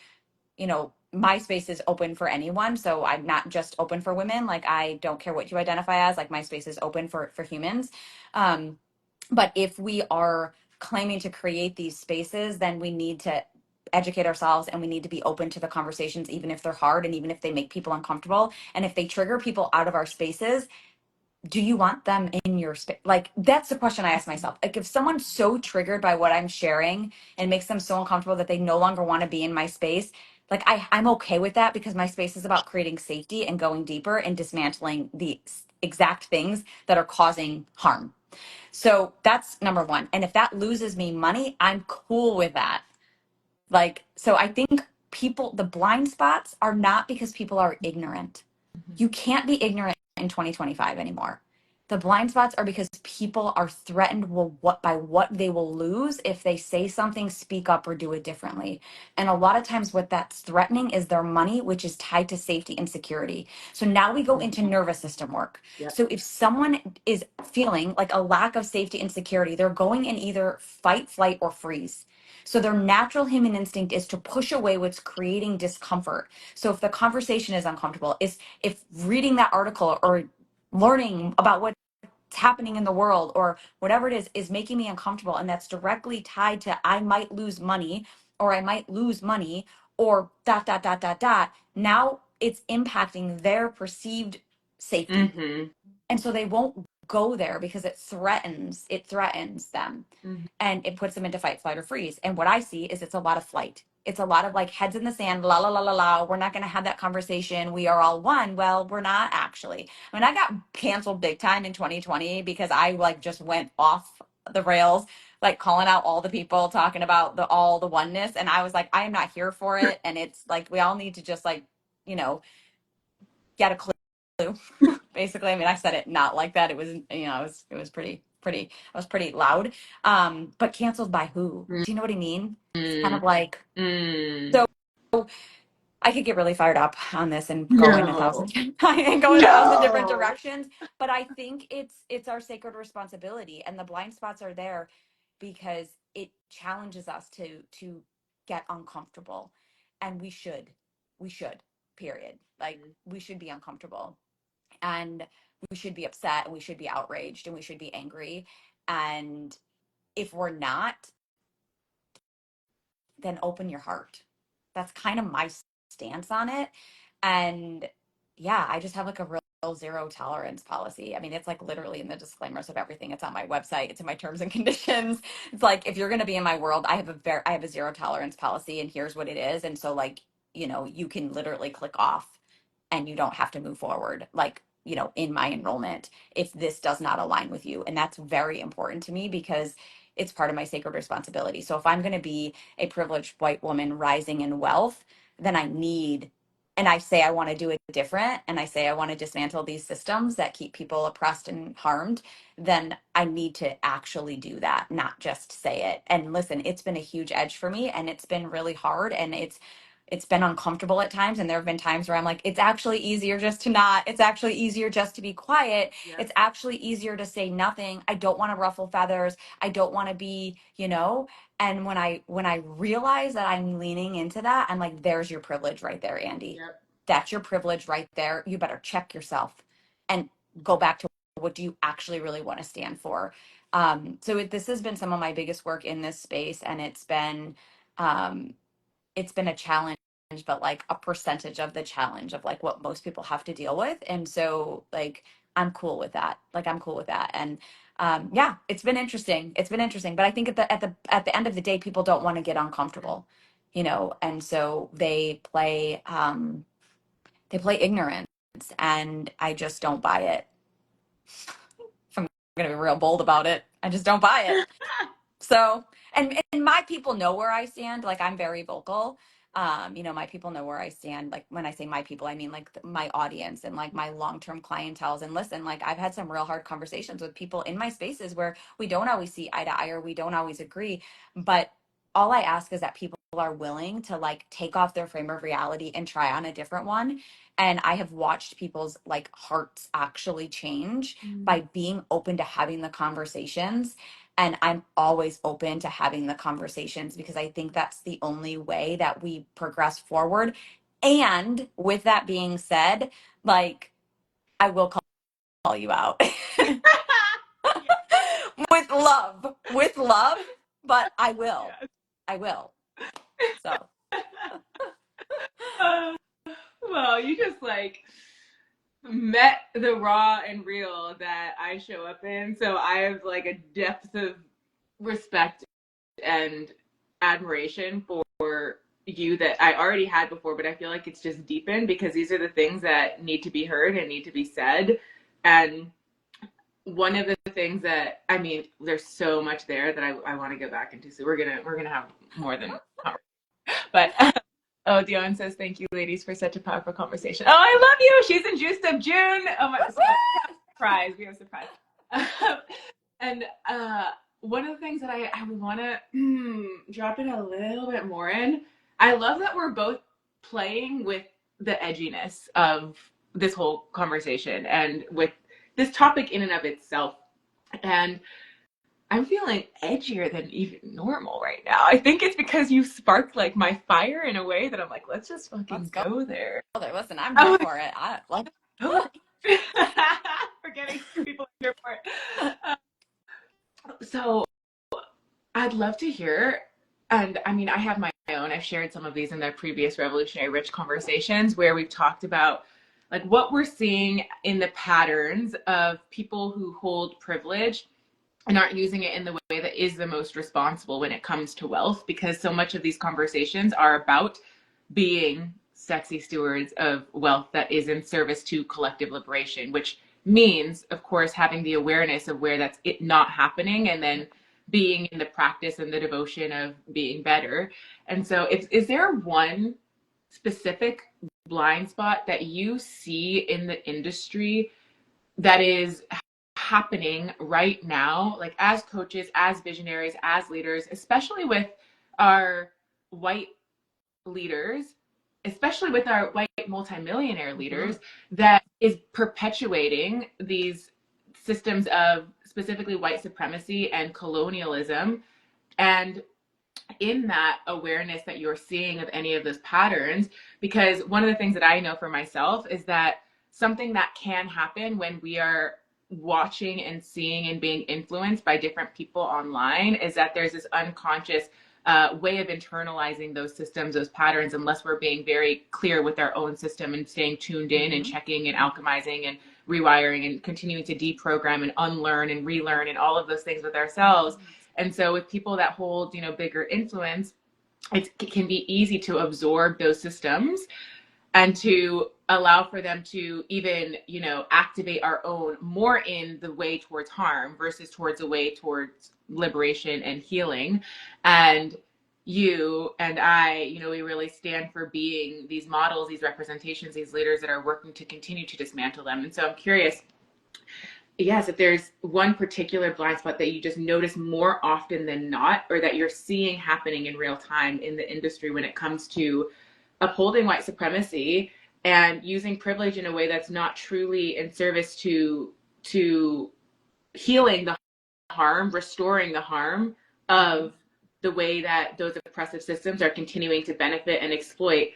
Speaker 2: my space is open for anyone. So I'm not just open for women. Like I don't care what you identify as. Like my space is open for humans. Um, but if we are claiming to create these spaces, then we need to educate ourselves and we need to be open to the conversations, even if they're hard and even if they make people uncomfortable. And if they trigger people out of our spaces, do you want them in your space? Like that's the question I ask myself. Like if someone's so triggered by what I'm sharing and makes them so uncomfortable that they no longer want to be in my space, like I'm okay with that, because my space is about creating safety and going deeper and dismantling the exact things that are causing harm. So that's number one. And if that loses me money, I'm cool with that. Like, so I think the blind spots are not because people are ignorant. You can't be ignorant in 2025 anymore. The blind spots are because people are threatened by what they will lose if they say something, speak up, or do it differently. And a lot of times, what that's threatening is their money, which is tied to safety and security. So now we go into nervous system work.
Speaker 1: Yep.
Speaker 2: So if someone is feeling like a lack of safety and security, they're going in either fight, flight, or freeze. So their natural human instinct is to push away what's creating discomfort. So if the conversation is uncomfortable, if reading that article or learning about what's happening in the world or whatever it is making me uncomfortable, and that's directly tied to I might lose money or I might lose money or dot dot dot dot dot, now it's impacting their perceived safety.
Speaker 1: Mm-hmm.
Speaker 2: And so they won't go there because it threatens them,
Speaker 1: Mm-hmm.
Speaker 2: and it puts them into fight, flight, or freeze. And what I see is it's a lot of flight. It's a lot of like heads in the sand, la la la la la. We're not going to have that conversation. We are all one. Well, we're not actually. I mean, I got canceled big time in 2020 because I like just went off the rails, like calling out all the people talking about all the oneness. And I was like, I am not here for it. And it's like, we all need to just like, you know, get a clue. Basically, I mean, I said it not like that. It was, it was pretty, I was pretty loud. But canceled by who? Do you know what I mean? It's kind of like,
Speaker 1: Mm-hmm.
Speaker 2: so I could get really fired up on this and go in a
Speaker 1: No.
Speaker 2: thousand and go in a thousand different
Speaker 1: No.
Speaker 2: directions. But I think it's our sacred responsibility, and the blind spots are there because it challenges us to get uncomfortable, and we should, period. Like we should be uncomfortable, and we should be upset, and we should be outraged, and we should be angry. And if we're not, then open your heart. That's kind of my stance on it. And yeah, I just have like a real zero tolerance policy. I mean, it's like literally in the disclaimers of everything. It's on my website. It's in my terms and conditions. It's like, if you're going to be in my world, I have a zero tolerance policy, and here's what it is. And so like, you can literally click off and you don't have to move forward. Like in my enrollment if this does not align with you. And that's very important to me because it's part of my sacred responsibility. So if I'm going to be a privileged white woman rising in wealth, then I need, and I say I want to do it different, and I say I want to dismantle these systems that keep people oppressed and harmed, then I need to actually do that, not just say it. And listen, it's been a huge edge for me, and it's been really hard, and it's been uncomfortable at times, and there have been times where I'm like, it's actually easier just to not, it's actually easier just to be quiet.
Speaker 1: Yeah.
Speaker 2: It's actually easier to say nothing. I don't want to ruffle feathers. I don't want to be, and when I realize that I'm leaning into that, I'm like, there's your privilege right there, Andee.
Speaker 1: Yep.
Speaker 2: That's your privilege right there. You better check yourself and go back to what do you actually really want to stand for. This has been some of my biggest work in this space, and um, it's been a challenge, but like a percentage of the challenge of like what most people have to deal with. And so like I'm cool with that. Like I'm cool with that. And yeah, it's been interesting. It's been interesting. But I think at the end of the day, people don't want to get uncomfortable, and so they play ignorance, and I just don't buy it. If I'm gonna be real bold about it, I just don't buy it. So, and my people know where I stand. Like I'm very vocal. My people know where I stand. Like when I say my people, I mean like my audience and like my long-term clientels. And listen, like I've had some real hard conversations with people in my spaces where we don't always see eye to eye or we don't always agree. But all I ask is that people are willing to like take off their frame of reality and try on a different one. And I have watched people's like hearts actually change by being open to having the conversations. And I'm always open to having the conversations because I think that's the only way that we progress forward. And with that being said, like I will call you out with love, but I will.
Speaker 1: Yes.
Speaker 2: I will. So
Speaker 1: Uh, well, you just like met the raw and real that I show up in. So I have like a depth of respect and admiration for you that I already had before, but I feel like it's just deepened because these are the things that need to be heard and need to be said. And one of the things that there's so much there that I want to go back into. So we're gonna have more than but oh, Dion says, thank you, ladies, for such a powerful conversation. Oh, I love you. She's in Juiced Up June. Oh, my surprise. We have a surprise. And one of the things that I want to drop in a little bit more in, I love that we're both playing with the edginess of this whole conversation and with this topic in and of itself. And I'm feeling edgier than even normal right now. I think it's because you sparked like my fire in a way that I'm like, let's just fucking go there.
Speaker 2: listen, I'm here for it. I like
Speaker 1: Forgetting people are here for it. So I'd love to hear, and I have my own. I've shared some of these in the previous Revolutionary Rich conversations where we've talked about like what we're seeing in the patterns of people who hold privilege and aren't using it in the way that is the most responsible when it comes to wealth, because so much of these conversations are about being sexy stewards of wealth that is in service to collective liberation, which means, of course, having the awareness of where that's it not happening and then being in the practice and the devotion of being better. And so is there one specific blind spot that you see in the industry that is happening right now, like as coaches, as visionaries, as leaders, especially with our white leaders, especially with our white multimillionaire leaders, that is perpetuating these systems of specifically white supremacy and colonialism? And in that awareness that you're seeing of any of those patterns, because one of the things that I know for myself is that something that can happen when we are watching and seeing and being influenced by different people online is that there's this unconscious way of internalizing those systems, those patterns, unless we're being very clear with our own system and staying tuned in and checking and alchemizing and rewiring and continuing to deprogram and unlearn and relearn and all of those things with ourselves. And so with people that hold, bigger influence, it can be easy to absorb those systems and to allow for them to even, activate our own more in the way towards harm versus towards a way towards liberation and healing. And you and I, we really stand for being these models, these representations, these leaders that are working to continue to dismantle them. And so I'm curious, yes, if there's one particular blind spot that you just notice more often than not, or that you're seeing happening in real time in the industry when it comes to upholding white supremacy and using privilege in a way that's not truly in service to healing the harm, restoring the harm of the way that those oppressive systems are continuing to benefit and exploit,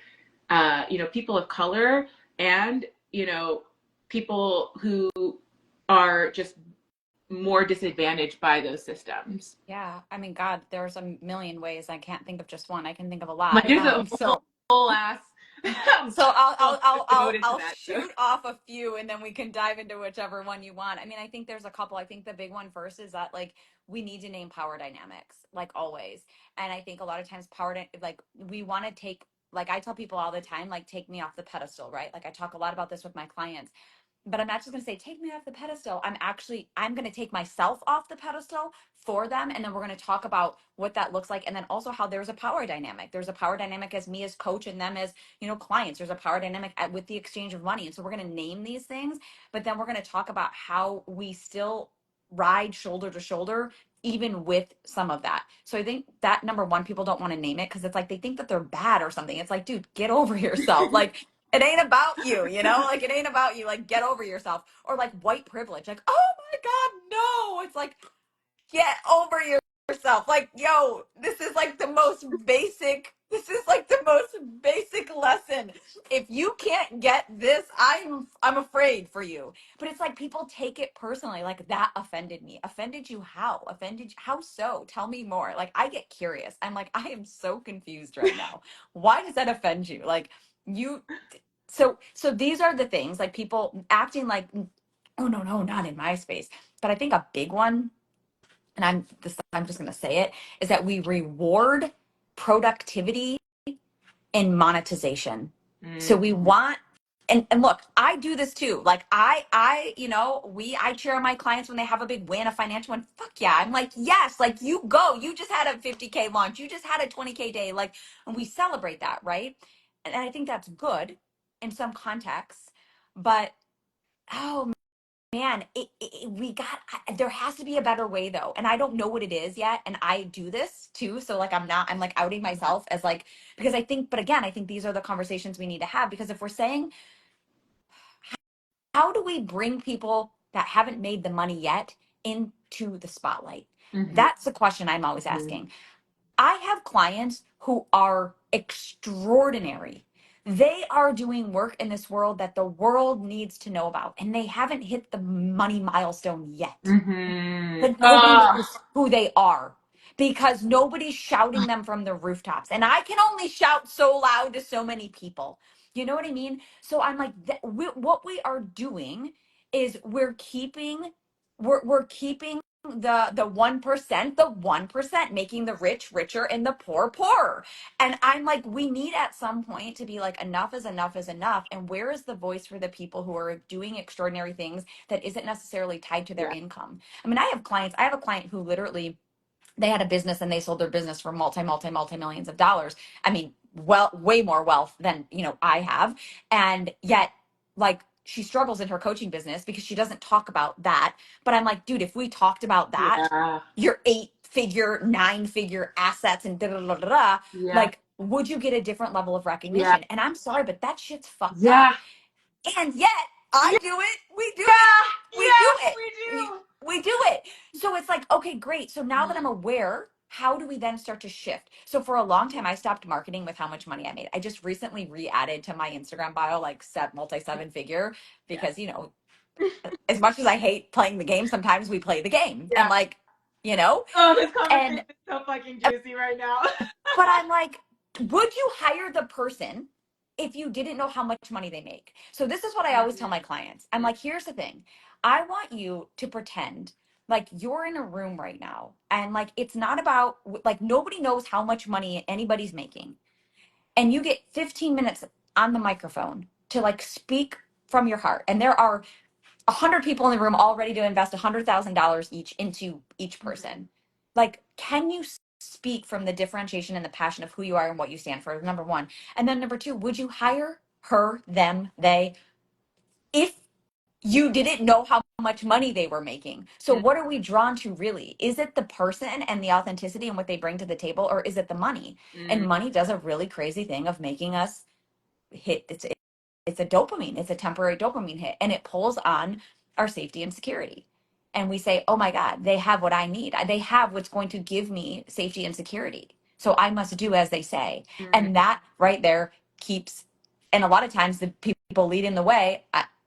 Speaker 1: people of color and, people who are just more disadvantaged by those systems.
Speaker 2: Yeah, I mean, God, there's a million ways. I can't think of just one. I can think of a
Speaker 1: Like
Speaker 2: lot.
Speaker 1: there's a whole ass
Speaker 2: So
Speaker 1: devoted to
Speaker 2: I'll
Speaker 1: that. So.
Speaker 2: shoot off a few, and then we can dive into whichever one you want. I mean, I think there's a couple. I think the big one first is that like we need to name power dynamics, like always. And I think a lot of times like we want to take, like I tell people all the time, like take me off the pedestal, right? Like I talk a lot about this with my clients, but I'm not just going to say take me off the pedestal. I'm going to take myself off the pedestal for them, and then we're going to talk about what that looks like, and then also how there's a power dynamic. There's a power dynamic as me as coach and them as, clients. There's a power dynamic with the exchange of money. And so we're going to name these things, but then we're going to talk about how we still ride shoulder to shoulder even with some of that. So I think that number one, people don't want to name it because it's like they think that they're bad or something. It's like, dude, get over yourself. Like it ain't about you, like it ain't about you. Like get over yourself. Or like white privilege. Like, oh my God, no. It's like, get over yourself. Like, yo, this is like the most basic lesson. If you can't get this, I'm afraid for you. But it's like people take it personally. Like that offended me. Offended you how? How so? Tell me more. Like I get curious. I'm like, I am so confused right now. Why does that offend you? Like you so these are the things like people acting like, oh no, not in my space. But I think a big one, and I'm just going to say it, is that we reward productivity and monetization. So we want, and look, I do this too. Like I cheer on my clients when they have a big win, a financial one. Fuck yeah. I'm like, yes, like you go, you just had a 50K launch. You just had a 20K day. Like, and we celebrate that. Right. And I think that's good in some contexts, but oh man, there has to be a better way though. And I don't know what it is yet. And I do this too. So like, I'm like outing myself as like, because but again, I think these are the conversations we need to have, because if we're saying, how do we bring people that haven't made the money yet into the spotlight?
Speaker 1: Mm-hmm.
Speaker 2: That's the question I'm always asking. I have clients who are extraordinary. They are doing work in this world that the world needs to know about, and they haven't hit the money milestone yet.
Speaker 1: Mm-hmm.
Speaker 2: But nobody knows who they are because nobody's shouting them from the rooftops. And I can only shout so loud to so many people. You know what I mean? So I'm like, what we are doing is we're keeping the 1%, making the rich richer and the poor poorer. And I'm like, we need at some point to be like, enough is enough is enough. And where is the voice for the people who are doing extraordinary things that isn't necessarily tied to their income? I mean, I have a client who literally, they had a business and they sold their business for multi millions of dollars. I mean, well, way more wealth than, I have. And yet, like, she struggles in her coaching business because she doesn't talk about that. But I'm like, dude, if we talked about that,
Speaker 1: Yeah.
Speaker 2: your 8-figure, 9-figure assets and da da da da da,
Speaker 1: Yeah.
Speaker 2: like, would you get a different level of
Speaker 1: Yeah.
Speaker 2: recognition? And I'm sorry, but that shit's fucked up.
Speaker 1: Yeah.
Speaker 2: And yet I
Speaker 1: Yeah.
Speaker 2: do it. We do it. We do
Speaker 1: Yeah.
Speaker 2: it.
Speaker 1: We
Speaker 2: We,
Speaker 1: do.
Speaker 2: we do it. So it's like, okay, great. So now that I'm aware, how do we then start to shift? So for a long time, I stopped marketing with how much money I made. I just recently re-added to my Instagram bio, like multi 7-figure,
Speaker 1: Yeah.
Speaker 2: because, as much as I hate playing the game, sometimes we play the game and
Speaker 1: Yeah.
Speaker 2: like,
Speaker 1: Oh, this conversation
Speaker 2: and
Speaker 1: is so fucking juicy right now.
Speaker 2: but I'm like, would you hire the person if you didn't know how much money they make? So this is what I always tell my clients. I'm
Speaker 1: Yeah.
Speaker 2: like, here's the thing. I want you to pretend like you're in a room right now and like it's not about, like nobody knows how much money anybody's making. And you get 15 minutes on the microphone to like speak from your heart, and there are 100 people in the room all ready to invest $100,000 each into each person. Like, can you speak from the differentiation and the passion of who you are and what you stand for? Number one. And then number two, would you hire her, them, they, if you didn't know how much money they were making? So what are we drawn to really? Is it the person and the authenticity and what they bring to the table, or is it the money? And money does a really crazy thing of making us hit. It's a dopamine. It's a temporary dopamine hit, and it pulls on our safety and security. And we say, "Oh my God, they have what I need. They have what's going to give me safety and security. So I must do as they say." And that right there keeps. And a lot of times, the people leading the way,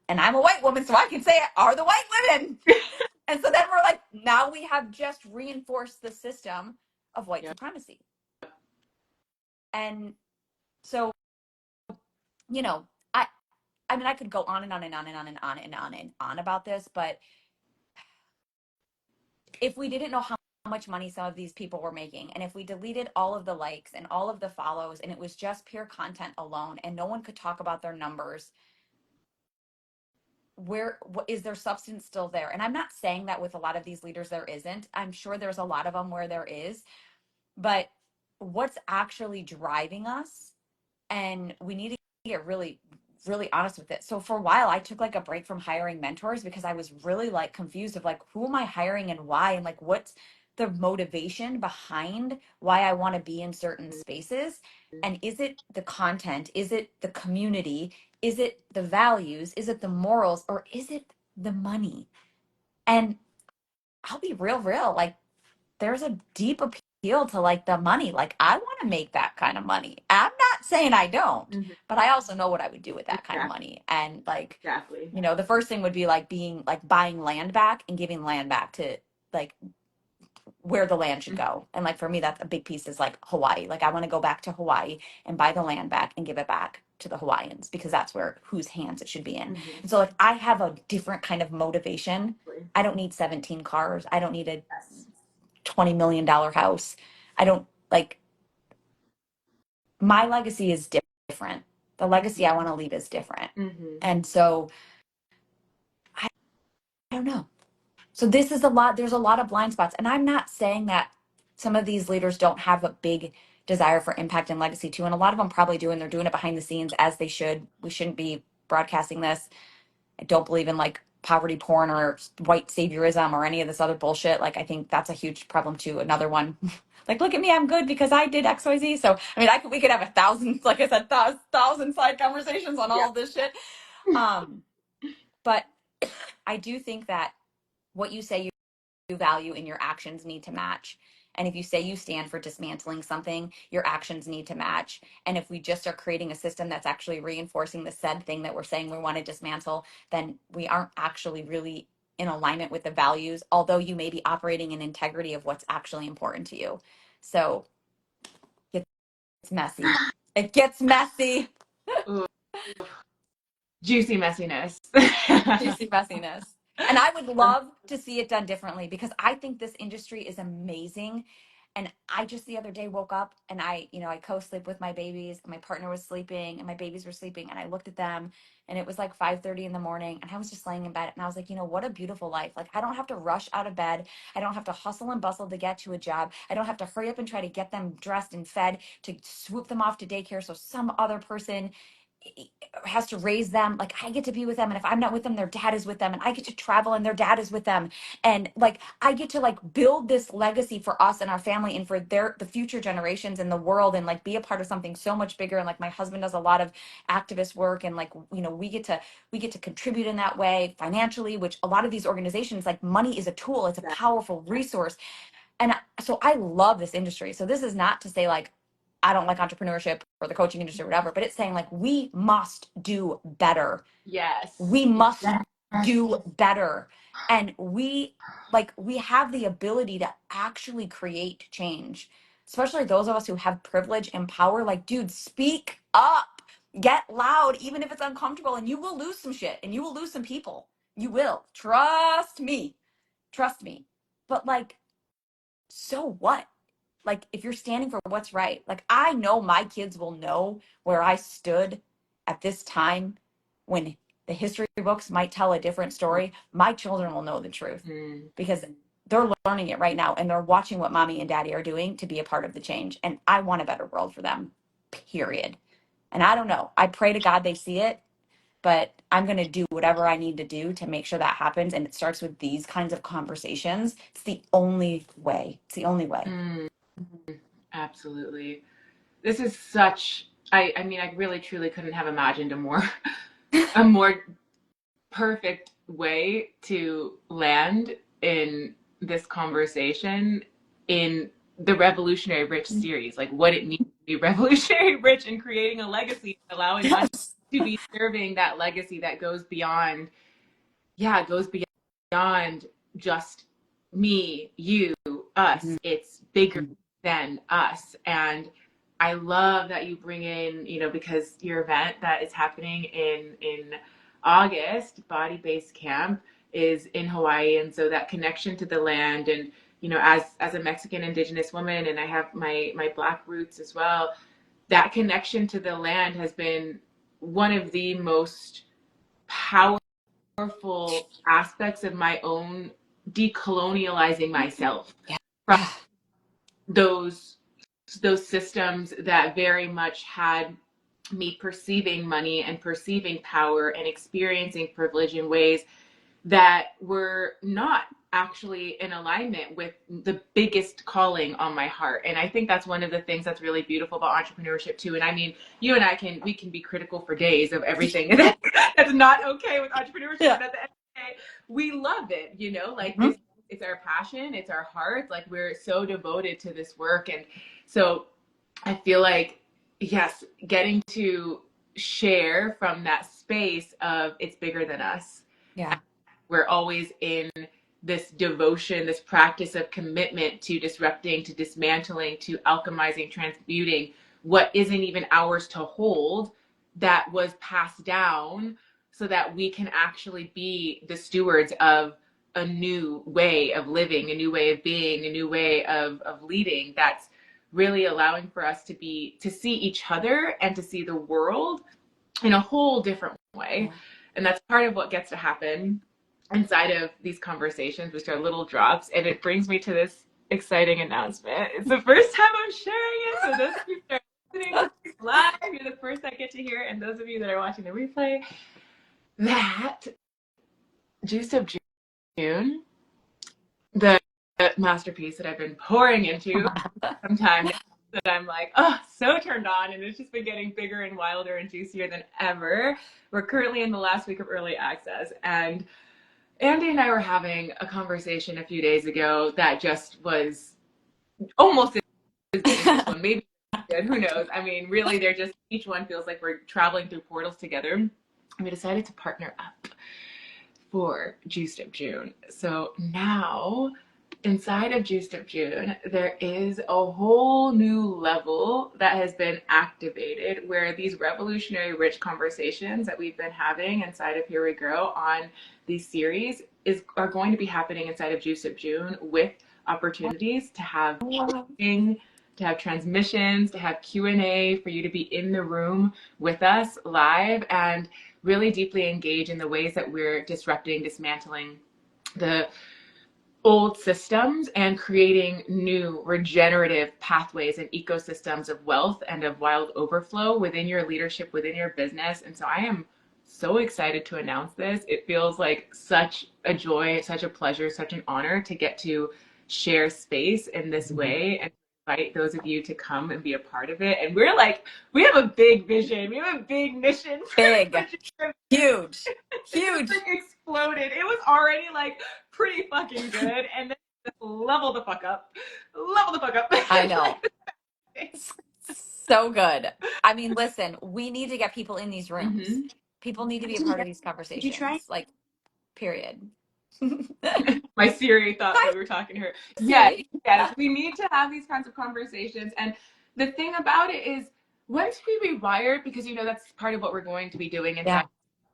Speaker 2: and I'm a white woman, so I can say it, are the white women. And so then we're like, now we have just reinforced the system of white supremacy. And so, you know, I mean, I could go on and on and on and on and on and on and on about this, but if we didn't know how much money some of these people were making, and if we deleted all of the likes and all of the follows, and it was just pure content alone, and no one could talk about their numbers, what is their substance still there? And I'm not saying that with a lot of these leaders there isn't. I'm sure there's a lot of them where there is, but what's actually driving us? And we need to get really honest with it. So for a while I took like a break from hiring mentors because I was really like confused of like, who am I hiring and why, and like what's the motivation behind why I want to be in certain spaces, and is it the content, is it the community, is it the values, is it the morals, or is it the money? And I'll be real, like there's a deep appeal to like the money. Like I want to make that kind of money. I'm not saying I don't, but I also know what I would do with that kind of money. And like, you know, the first thing would be like being like buying land back and giving land back to like where the land should go. And like for me, that's a big piece is like Hawaii. Like I want to go back to Hawaii and buy the land back and give it back to the Hawaiians, because that's where whose hands it should be in. And so like I have a different kind of motivation. I don't need 17 cars. I don't need a $20 million house. I don't like, my legacy is different. The legacy I want to leave is different. And so I don't know. So this is a lot, there's a lot of blind spots. And I'm not saying that some of these leaders don't have a big desire for impact and legacy too. And a lot of them probably do, and they're doing it behind the scenes as they should. We shouldn't be broadcasting this. I don't believe in like poverty porn or white saviorism or any of this other bullshit. Like I think that's a huge problem too. Another one. Like, look at me, I'm good because I did XYZ. So I mean, we could have 1,000, like I said, 1,000 side conversations on all of this shit. But I do think that what you say you value and your actions need to match. And if you say you stand for dismantling something, your actions need to match. And if we just are creating a system that's actually reinforcing the said thing that we're saying we want to dismantle, then we aren't actually really in alignment with the values, although you may be operating in integrity of what's actually important to you. So it's messy. It gets messy.
Speaker 1: Ooh, juicy messiness.
Speaker 2: Juicy messiness. And I would love to see it done differently, because I think this industry is amazing. And I just the other day woke up and I co-sleep with my babies, and my partner was sleeping and my babies were sleeping, and I looked at them and it was like 5:30 in the morning, and I was just laying in bed and I was like, what a beautiful life. Like I don't have to rush out of bed. I don't have to hustle and bustle to get to a job. I don't have to hurry up and try to get them dressed and fed to swoop them off to daycare so some other person has to raise them. Like I get to be with them, and if I'm not with them, their dad is with them, and I get to travel and their dad is with them, and like I get to like build this legacy for us and our family and for the future generations in the world, and like be a part of something so much bigger. And like my husband does a lot of activist work, and like we get to contribute in that way financially, which a lot of these organizations, like money is a tool, it's a powerful resource. And so I love this industry. So this is not to say like I don't like entrepreneurship or the coaching industry or whatever, but it's saying like we must do better.
Speaker 1: Yes.
Speaker 2: We must do better. And we have the ability to actually create change, especially those of us who have privilege and power. Like, dude, speak up, get loud, even if it's uncomfortable, and you will lose some shit and you will lose some people. You will. Trust me. Trust me. But like, so what? Like if you're standing for what's right, like I know my kids will know where I stood at this time when the history books might tell a different story, my children will know the truth because they're learning it right now and they're watching what mommy and daddy are doing to be a part of the change. And I want a better world for them, period. And I don't know. I pray to God they see it, but I'm going to do whatever I need to do to make sure that happens. And it starts with these kinds of conversations. It's the only way. It's the only way.
Speaker 1: Absolutely. This is such, I mean, I really truly couldn't have imagined a more perfect way to land in this conversation in the Revolutionary Rich series, like what it means to be revolutionary rich and creating a legacy, allowing us
Speaker 2: Yes.
Speaker 1: to be serving that legacy that goes beyond, yeah, it goes beyond just me, you, us. It's bigger than us. And I love that you bring in, you know, because your event that is happening in August, Body Based Camp, is in Hawaii, and so that connection to the land, and you know, as a Mexican Indigenous woman, and I have my Black roots as well, that connection to the land has been one of the most powerful aspects of my own decolonializing myself
Speaker 2: Yeah.
Speaker 1: from those systems that very much had me perceiving money and perceiving power and experiencing privilege in ways that were not actually in alignment with the biggest calling on my heart. And I think that's one of the things that's really beautiful about entrepreneurship too. And I mean, you and I can be critical for days of everything that's not okay with entrepreneurship.
Speaker 2: Yeah.
Speaker 1: But at the end of the day, we love it, you know, like
Speaker 2: Mhm.
Speaker 1: this, it's our passion, it's our heart. Like we're so devoted to this work. And so I feel like, yes, getting to share from that space of it's bigger than us.
Speaker 2: Yeah.
Speaker 1: We're always in this devotion, this practice of commitment to disrupting, to dismantling, to alchemizing, transmuting what isn't even ours to hold, that was passed down, so that we can actually be the stewards of a new way of living, a new way of being, a new way of leading, that's really allowing for us to see each other and to see the world in a whole different way.
Speaker 2: Yeah.
Speaker 1: And that's part of what gets to happen inside of these conversations, which are little drops. And it brings me to this exciting announcement. It's the first time I'm sharing it. So those of you that are listening to this live, you're the first that get to hear it. And those of you that are watching the replay, that Juice of June, the masterpiece that I've been pouring into some time now, that I'm like, oh, so turned on, and it's just been getting bigger and wilder and juicier than ever. We're currently in the last week of early access, and Andee and I were having a conversation a few days ago that just was almost as big as this one, maybe good, who knows? I mean, really, they're just, each one feels like we're traveling through portals together. And we decided to partner up for Juiced of June. So now, inside of Juiced of June, there is a whole new level that has been activated, where these revolutionary rich conversations that we've been having inside of Here We Grow on these series are going to be happening inside of Juiced of June, with opportunities to have coaching, to have transmissions, to have Q&A, for you to be in the room with us live and really deeply engage in the ways that we're disrupting, dismantling the old systems and creating new regenerative pathways and ecosystems of wealth and of wild overflow within your leadership, within your business. And so I am so excited to announce this. It feels like such a joy, such a pleasure, such an honor to get to share space in this way and invite those of you to come and be a part of it. And we're like, we have a big vision, we have a big mission.
Speaker 2: Big, huge,
Speaker 1: It's like exploded. It was already like pretty fucking good, and then just level the fuck up. Level the fuck up.
Speaker 2: I know. So good. I mean, listen, we need to get people in these rooms.
Speaker 1: Mm-hmm.
Speaker 2: People need to be a part of these
Speaker 1: Did you try?
Speaker 2: conversations. Like, period.
Speaker 1: My Siri thought that we were talking to her. Yes,
Speaker 2: Siri.
Speaker 1: yes. We need to have these kinds of conversations. And the thing about it is, once we rewire, because you know that's part of what we're going to be doing inside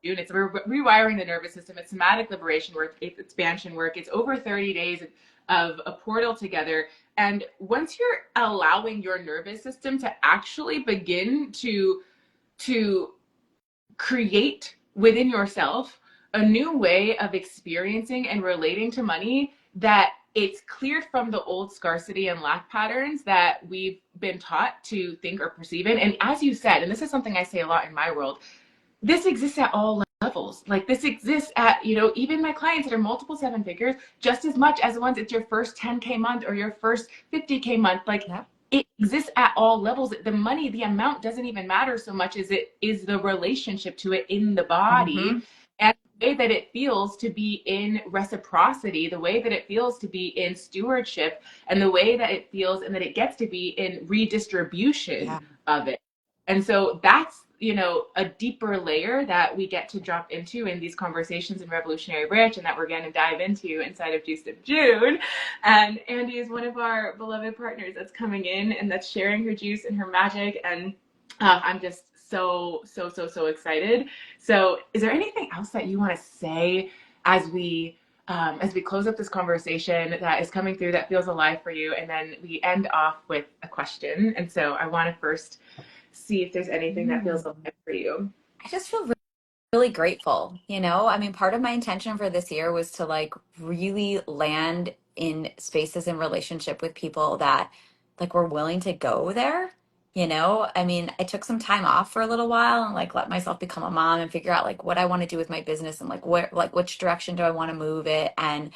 Speaker 1: June. It's rewiring the nervous system. It's somatic liberation work. It's expansion work. It's over 30 days of a portal together. And once you're allowing your nervous system to actually begin to create within yourself a new way of experiencing and relating to money that it's cleared from the old scarcity and lack patterns that we've been taught to think or perceive in. And as you said, and this is something I say a lot in my world, this exists at all levels. Like this exists at, even my clients that are multiple seven figures, just as much as the ones it's your first 10K month or your first 50K month. Like
Speaker 2: Yeah.
Speaker 1: it exists at all levels. The money, the amount doesn't even matter so much as it is the relationship to it in the body
Speaker 2: Mm-hmm.
Speaker 1: and the way that it feels to be in reciprocity, the way that it feels to be in stewardship, and the way that it feels and that it gets to be in redistribution
Speaker 2: Yeah.
Speaker 1: of it. And so that's, a deeper layer that we get to drop into in these conversations in Revolutionary Rich and that we're going to dive into inside of Juice of June. And Andee is one of our beloved partners that's coming in and that's sharing her juice and her magic. And I'm just so excited. So is there anything else that you want to say as we close up this conversation that is coming through that feels alive for you? And then we end off with a question. And so I want to first see if there's anything that feels alive for you.
Speaker 2: I just feel really grateful, you know? I mean, part of my intention for this year was to like really land in spaces and relationship with people that like were willing to go there. You know, I mean, I took some time off for a little while and like let myself become a mom and figure out like what I want to do with my business and like where, like which direction do I want to move it. And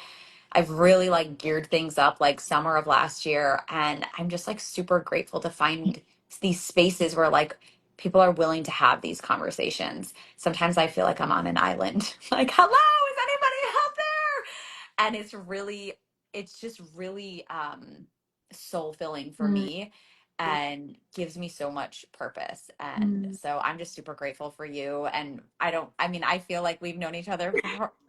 Speaker 2: I've really like geared things up like summer of last year. And I'm just like super grateful to find these spaces where like people are willing to have these conversations. Sometimes I feel like I'm on an island. Like, hello, is anybody out there? And it's just really soul filling for
Speaker 1: Mm,
Speaker 2: me and gives me so much purpose. And so I'm just super grateful for you. And I mean, I feel like we've known each other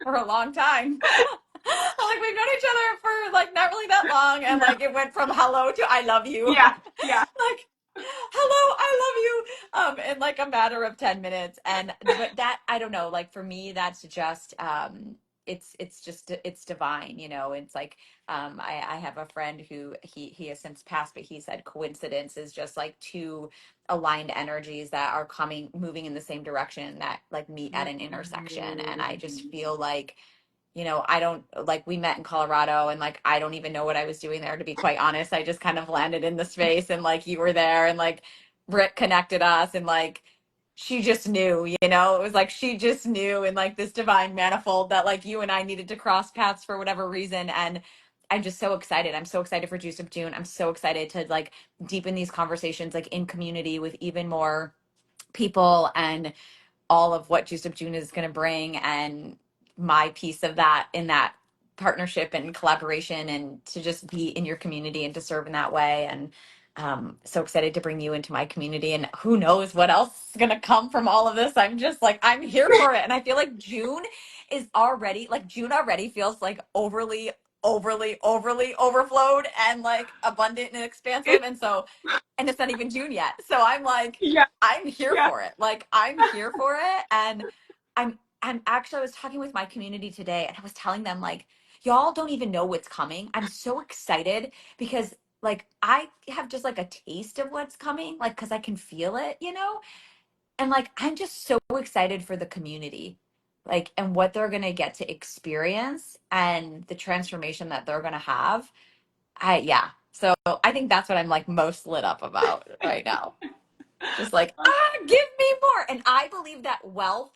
Speaker 2: for a long time. Like we've known each other for like not really that long. And
Speaker 1: no.
Speaker 2: like it went from hello to I love you.
Speaker 1: Yeah, yeah.
Speaker 2: Like, hello, I love you. In like a matter of 10 minutes. And but that I don't know, like for me, that's just it's just it's divine, you know. It's like I have a friend who he has since passed, but he said coincidence is just like two aligned energies that are moving in the same direction that like meet at an intersection. And I just feel like, you know, I don't like we met in Colorado and like I don't even know what I was doing there, to be quite honest. I just kind of landed in the space and like you were there and like Britt connected us and like she just knew, you know, it was like she just knew in like this divine manifold that like you and I needed to cross paths for whatever reason. And I'm just so excited. I'm so excited for Juice of June. I'm so excited to like deepen these conversations like in community with even more people and all of what Juice of June is going to bring and my piece of that in that partnership and collaboration and to just be in your community and to serve in that way. And so excited to bring you into my community and who knows what else is going to come from all of this. I'm just like, I'm here for it. And I feel like June already feels like overly overflowed and like abundant and expansive.
Speaker 1: It,
Speaker 2: And it's not even June yet. So I'm like,
Speaker 1: yeah,
Speaker 2: I'm here
Speaker 1: yeah.
Speaker 2: for it. Like I'm here for it. And I'm actually I was talking with my community today and I was telling them like, y'all don't even know what's coming. I'm so excited because like I have just like a taste of what's coming, like because I can feel it, you know? And like I'm just so excited for the community. Like and what they're gonna get to experience and the transformation that they're gonna have. Yeah. So I think that's what I'm like most lit up about right now. Just like, give me more. And I believe that wealth,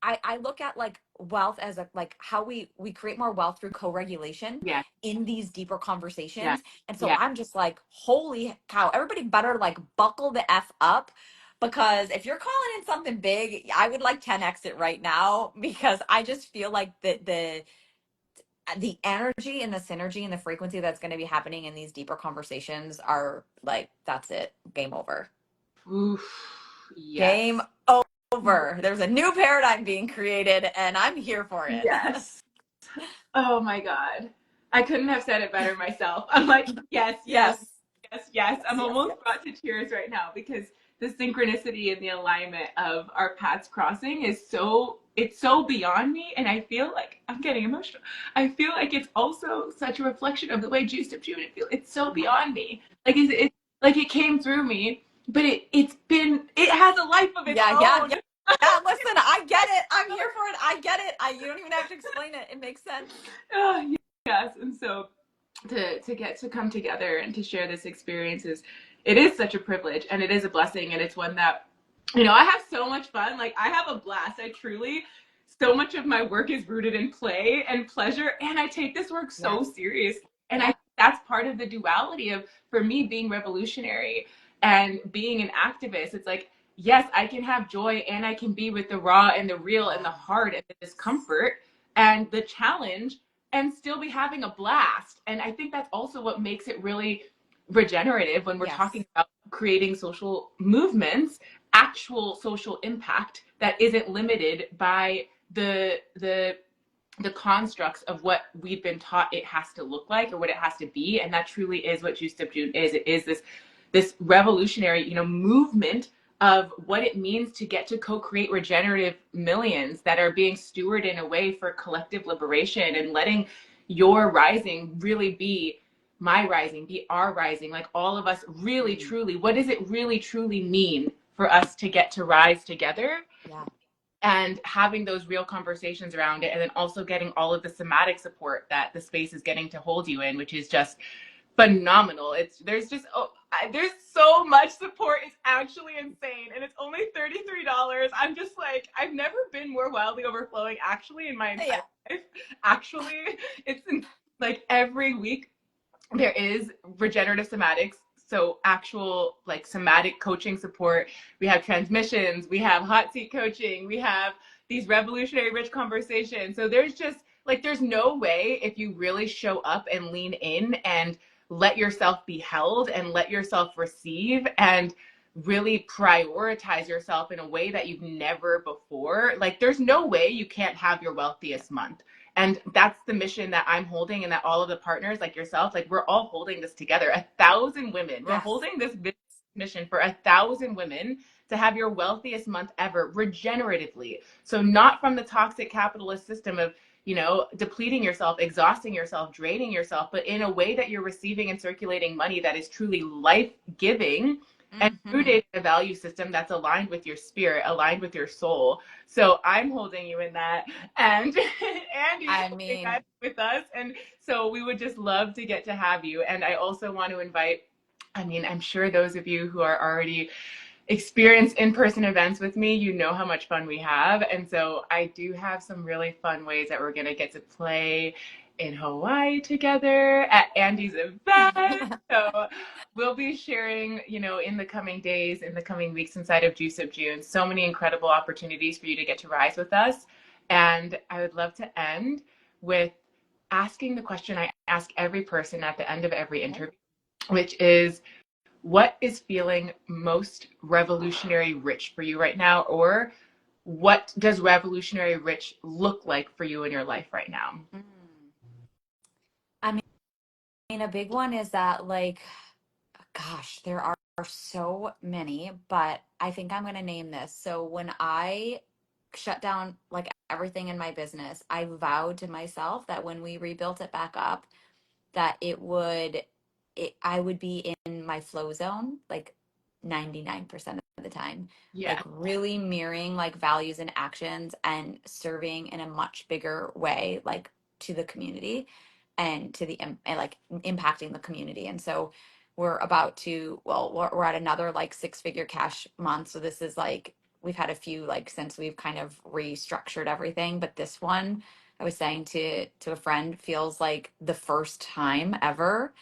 Speaker 2: I look at like wealth as a like how we create more wealth through co-regulation
Speaker 1: Yeah,
Speaker 2: in these deeper
Speaker 1: yeah,
Speaker 2: conversations. And so
Speaker 1: yeah.
Speaker 2: I'm just like, holy cow, everybody better like buckle the F up because if you're calling in something big, I would like 10x it right now because I just feel like the energy and the synergy and the frequency that's going to be happening in these deeper conversations are like, that's it. Game over.
Speaker 1: Oof,
Speaker 2: Game
Speaker 1: yes.
Speaker 2: over. There's a new paradigm being created, and I'm here for it.
Speaker 1: Yes. Oh my God. I couldn't have said it better myself. I'm like, yes, yes,
Speaker 2: Yes.
Speaker 1: yes, yes.
Speaker 2: Yes.
Speaker 1: I'm
Speaker 2: Yes.
Speaker 1: almost
Speaker 2: Yes.
Speaker 1: brought to tears right now because the synchronicity and the alignment of our paths crossing is it's so beyond me. And I feel like I'm getting emotional. I feel like it's also such a reflection of the way Juice of June it's so beyond me. Like like it came through me, but it has a life of its
Speaker 2: Yeah. Yeah.
Speaker 1: own.
Speaker 2: Yeah. Yeah, listen, I get it. I'm here for it. I get it. You don't even have to explain it. It makes sense.
Speaker 1: Oh, yes. And so to get to come together and to share this experience is, it is such a privilege, and it is a blessing, and it's one that, I have so much fun. Like, I have a blast. I truly, so much of my work is rooted in play and pleasure, and I take this work so
Speaker 2: Yes.
Speaker 1: serious. And I, that's part of the duality of, for me, being revolutionary and being an activist. It's like, yes, I can have joy, and I can be with the raw and the real and the hard and the discomfort and the challenge, and still be having a blast. And I think that's also what makes it really regenerative when we're
Speaker 2: Yes.
Speaker 1: talking about creating social movements, actual social impact that isn't limited by the constructs of what we've been taught it has to look like or what it has to be. And that truly is what Juice Up June is. It is this revolutionary, movement of what it means to get to co-create regenerative millions that are being stewarded in a way for collective liberation, and letting your rising really be my rising, be our rising, like all of us really truly, what does it really truly mean for us to get to rise together,
Speaker 2: Yeah.
Speaker 1: and having those real conversations around it, and then also getting all of the somatic support that the space is getting to hold you in, which is just phenomenal. There's just there's so much support. It's actually insane, and it's only $33. I'm just like, I've never been more wildly overflowing actually in my entire
Speaker 2: Yeah.
Speaker 1: life. Actually, it's like every week there is regenerative somatics, so actual like somatic coaching support. We have transmissions, we have hot seat coaching, we have these revolutionary rich conversations. So there's just like, there's no way, if you really show up and lean in and let yourself be held and let yourself receive and really prioritize yourself in a way that you've never before, like there's no way you can't have your wealthiest month. And that's the mission that I'm holding, and that all of the partners like yourself, like we're all holding this together. 1,000 women. We're
Speaker 2: Yes.
Speaker 1: holding this mission for 1,000 women to have your wealthiest month ever regeneratively. So not from the toxic capitalist system of, depleting yourself, exhausting yourself, draining yourself, but in a way that you're receiving and circulating money that is truly life-giving and
Speaker 2: Mm-hmm.
Speaker 1: rooted in a value system that's aligned with your spirit, aligned with your soul. So I'm holding you in that. And Andee's
Speaker 2: I
Speaker 1: holding
Speaker 2: mean,
Speaker 1: that with us. And so we would just love to get to have you. And I also want to invite, I'm sure those of you who are already experienced in-person events with me, you know how much fun we have. And so I do have some really fun ways that we're going to get to play in Hawaii together at Andee's event. So we'll be sharing, in the coming days, in the coming weeks inside of Juice of June, so many incredible opportunities for you to get to rise with us. And I would love to end with asking the question I ask every person at the end of every interview, which is, what is feeling most revolutionary rich for you right now? Or what does revolutionary rich look like for you in your life right now?
Speaker 2: mm. I mean, a big one is that, like, gosh, there are so many, but I think I'm going to name this. So when I shut down like everything in my business, I vowed to myself that when we rebuilt it back up, that I would be in my flow zone like 99% of the time, like
Speaker 1: Yeah.
Speaker 2: really mirroring like values and actions and serving in a much bigger way, like to the community and to the and like impacting the community. And so we're about to, well, we're at another like 6-figure cash month. So this is like, we've had a few like since we've kind of restructured everything, but this one, I was saying to a friend, feels like the first time ever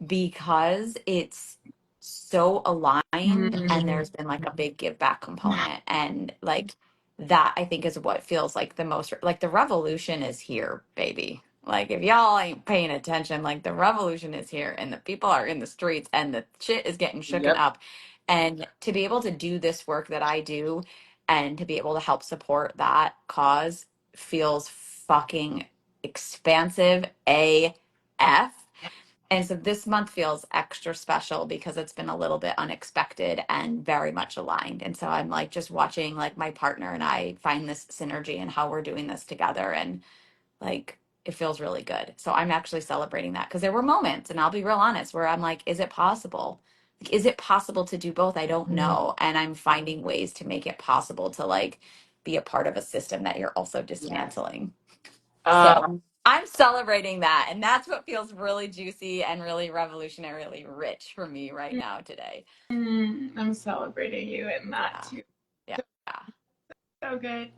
Speaker 2: because it's so aligned and
Speaker 1: Mm,
Speaker 2: there's been like a big give back component, and like that I think is what feels like the most like the revolution is here, baby. Like if y'all ain't paying attention, like the revolution is here and the people are in the streets and the shit is getting shooken
Speaker 1: yep.
Speaker 2: up. And to be able to do this work that I do and to be able to help support that cause feels fucking expansive AF. And so this month feels extra special because it's been a little bit unexpected and very much aligned. And so I'm like just watching like my partner and I find this synergy and how we're doing this together. And like it feels really good. So I'm actually celebrating that because there were moments, and I'll be real honest, where I'm like, is it possible? is it possible to do both? I don't know. And I'm finding ways to make it possible to like be a part of a system that you're also
Speaker 1: Yes.
Speaker 2: dismantling.
Speaker 1: Uh,
Speaker 2: So I'm celebrating that. And that's what feels really juicy and really revolutionarily rich for me right now today.
Speaker 1: I'm celebrating you in that
Speaker 2: Yeah.
Speaker 1: too.
Speaker 2: Yeah.
Speaker 1: So, so good.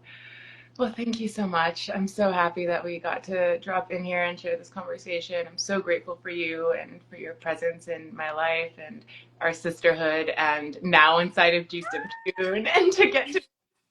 Speaker 1: Well, thank you so much. I'm so happy that we got to drop in here and share this conversation. I'm so grateful for you and for your presence in my life and our sisterhood, and now inside of Juiced Up June. And to get to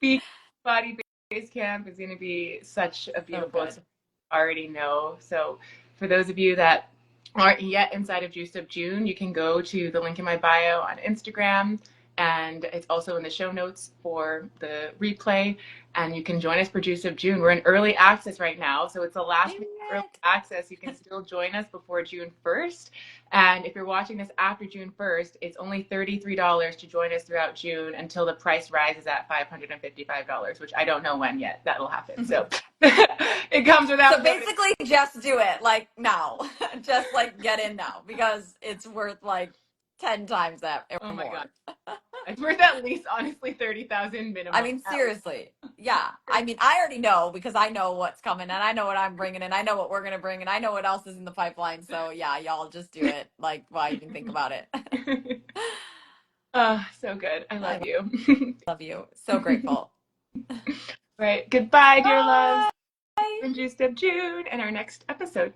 Speaker 1: be Body Base Camp is going to be such a
Speaker 2: So
Speaker 1: beautiful
Speaker 2: good.
Speaker 1: experience. I already know. So, for those of you that aren't yet inside of Juiced Up June, you can go to the link in my bio on Instagram, and it's also in the show notes for the replay, and you can join us for Juice of June. We're in early access right now, so it's the last week of early access. You can still join us before June 1st. And if you're watching this after June 1st, it's only $33 to join us throughout June until the price rises at $555, which I don't know when yet that'll happen. So it comes without
Speaker 2: So
Speaker 1: notice.
Speaker 2: basically, just do it like now. Just like get in now because it's worth like 10 times that or
Speaker 1: Oh my God.
Speaker 2: more.
Speaker 1: It's worth at least, honestly, 30,000
Speaker 2: I
Speaker 1: minimum.
Speaker 2: mean, seriously. Yeah. I mean, I already know because I know what's coming and I know what I'm bringing and I know what we're going to bring and I know what else is in the pipeline. So, yeah, y'all just do it. Like, why even think about it?
Speaker 1: So good. I love
Speaker 2: I
Speaker 1: you.
Speaker 2: love you. So grateful.
Speaker 1: Right. Goodbye, dear loves.
Speaker 2: Bye.
Speaker 1: And Juiced Up June in our next episode.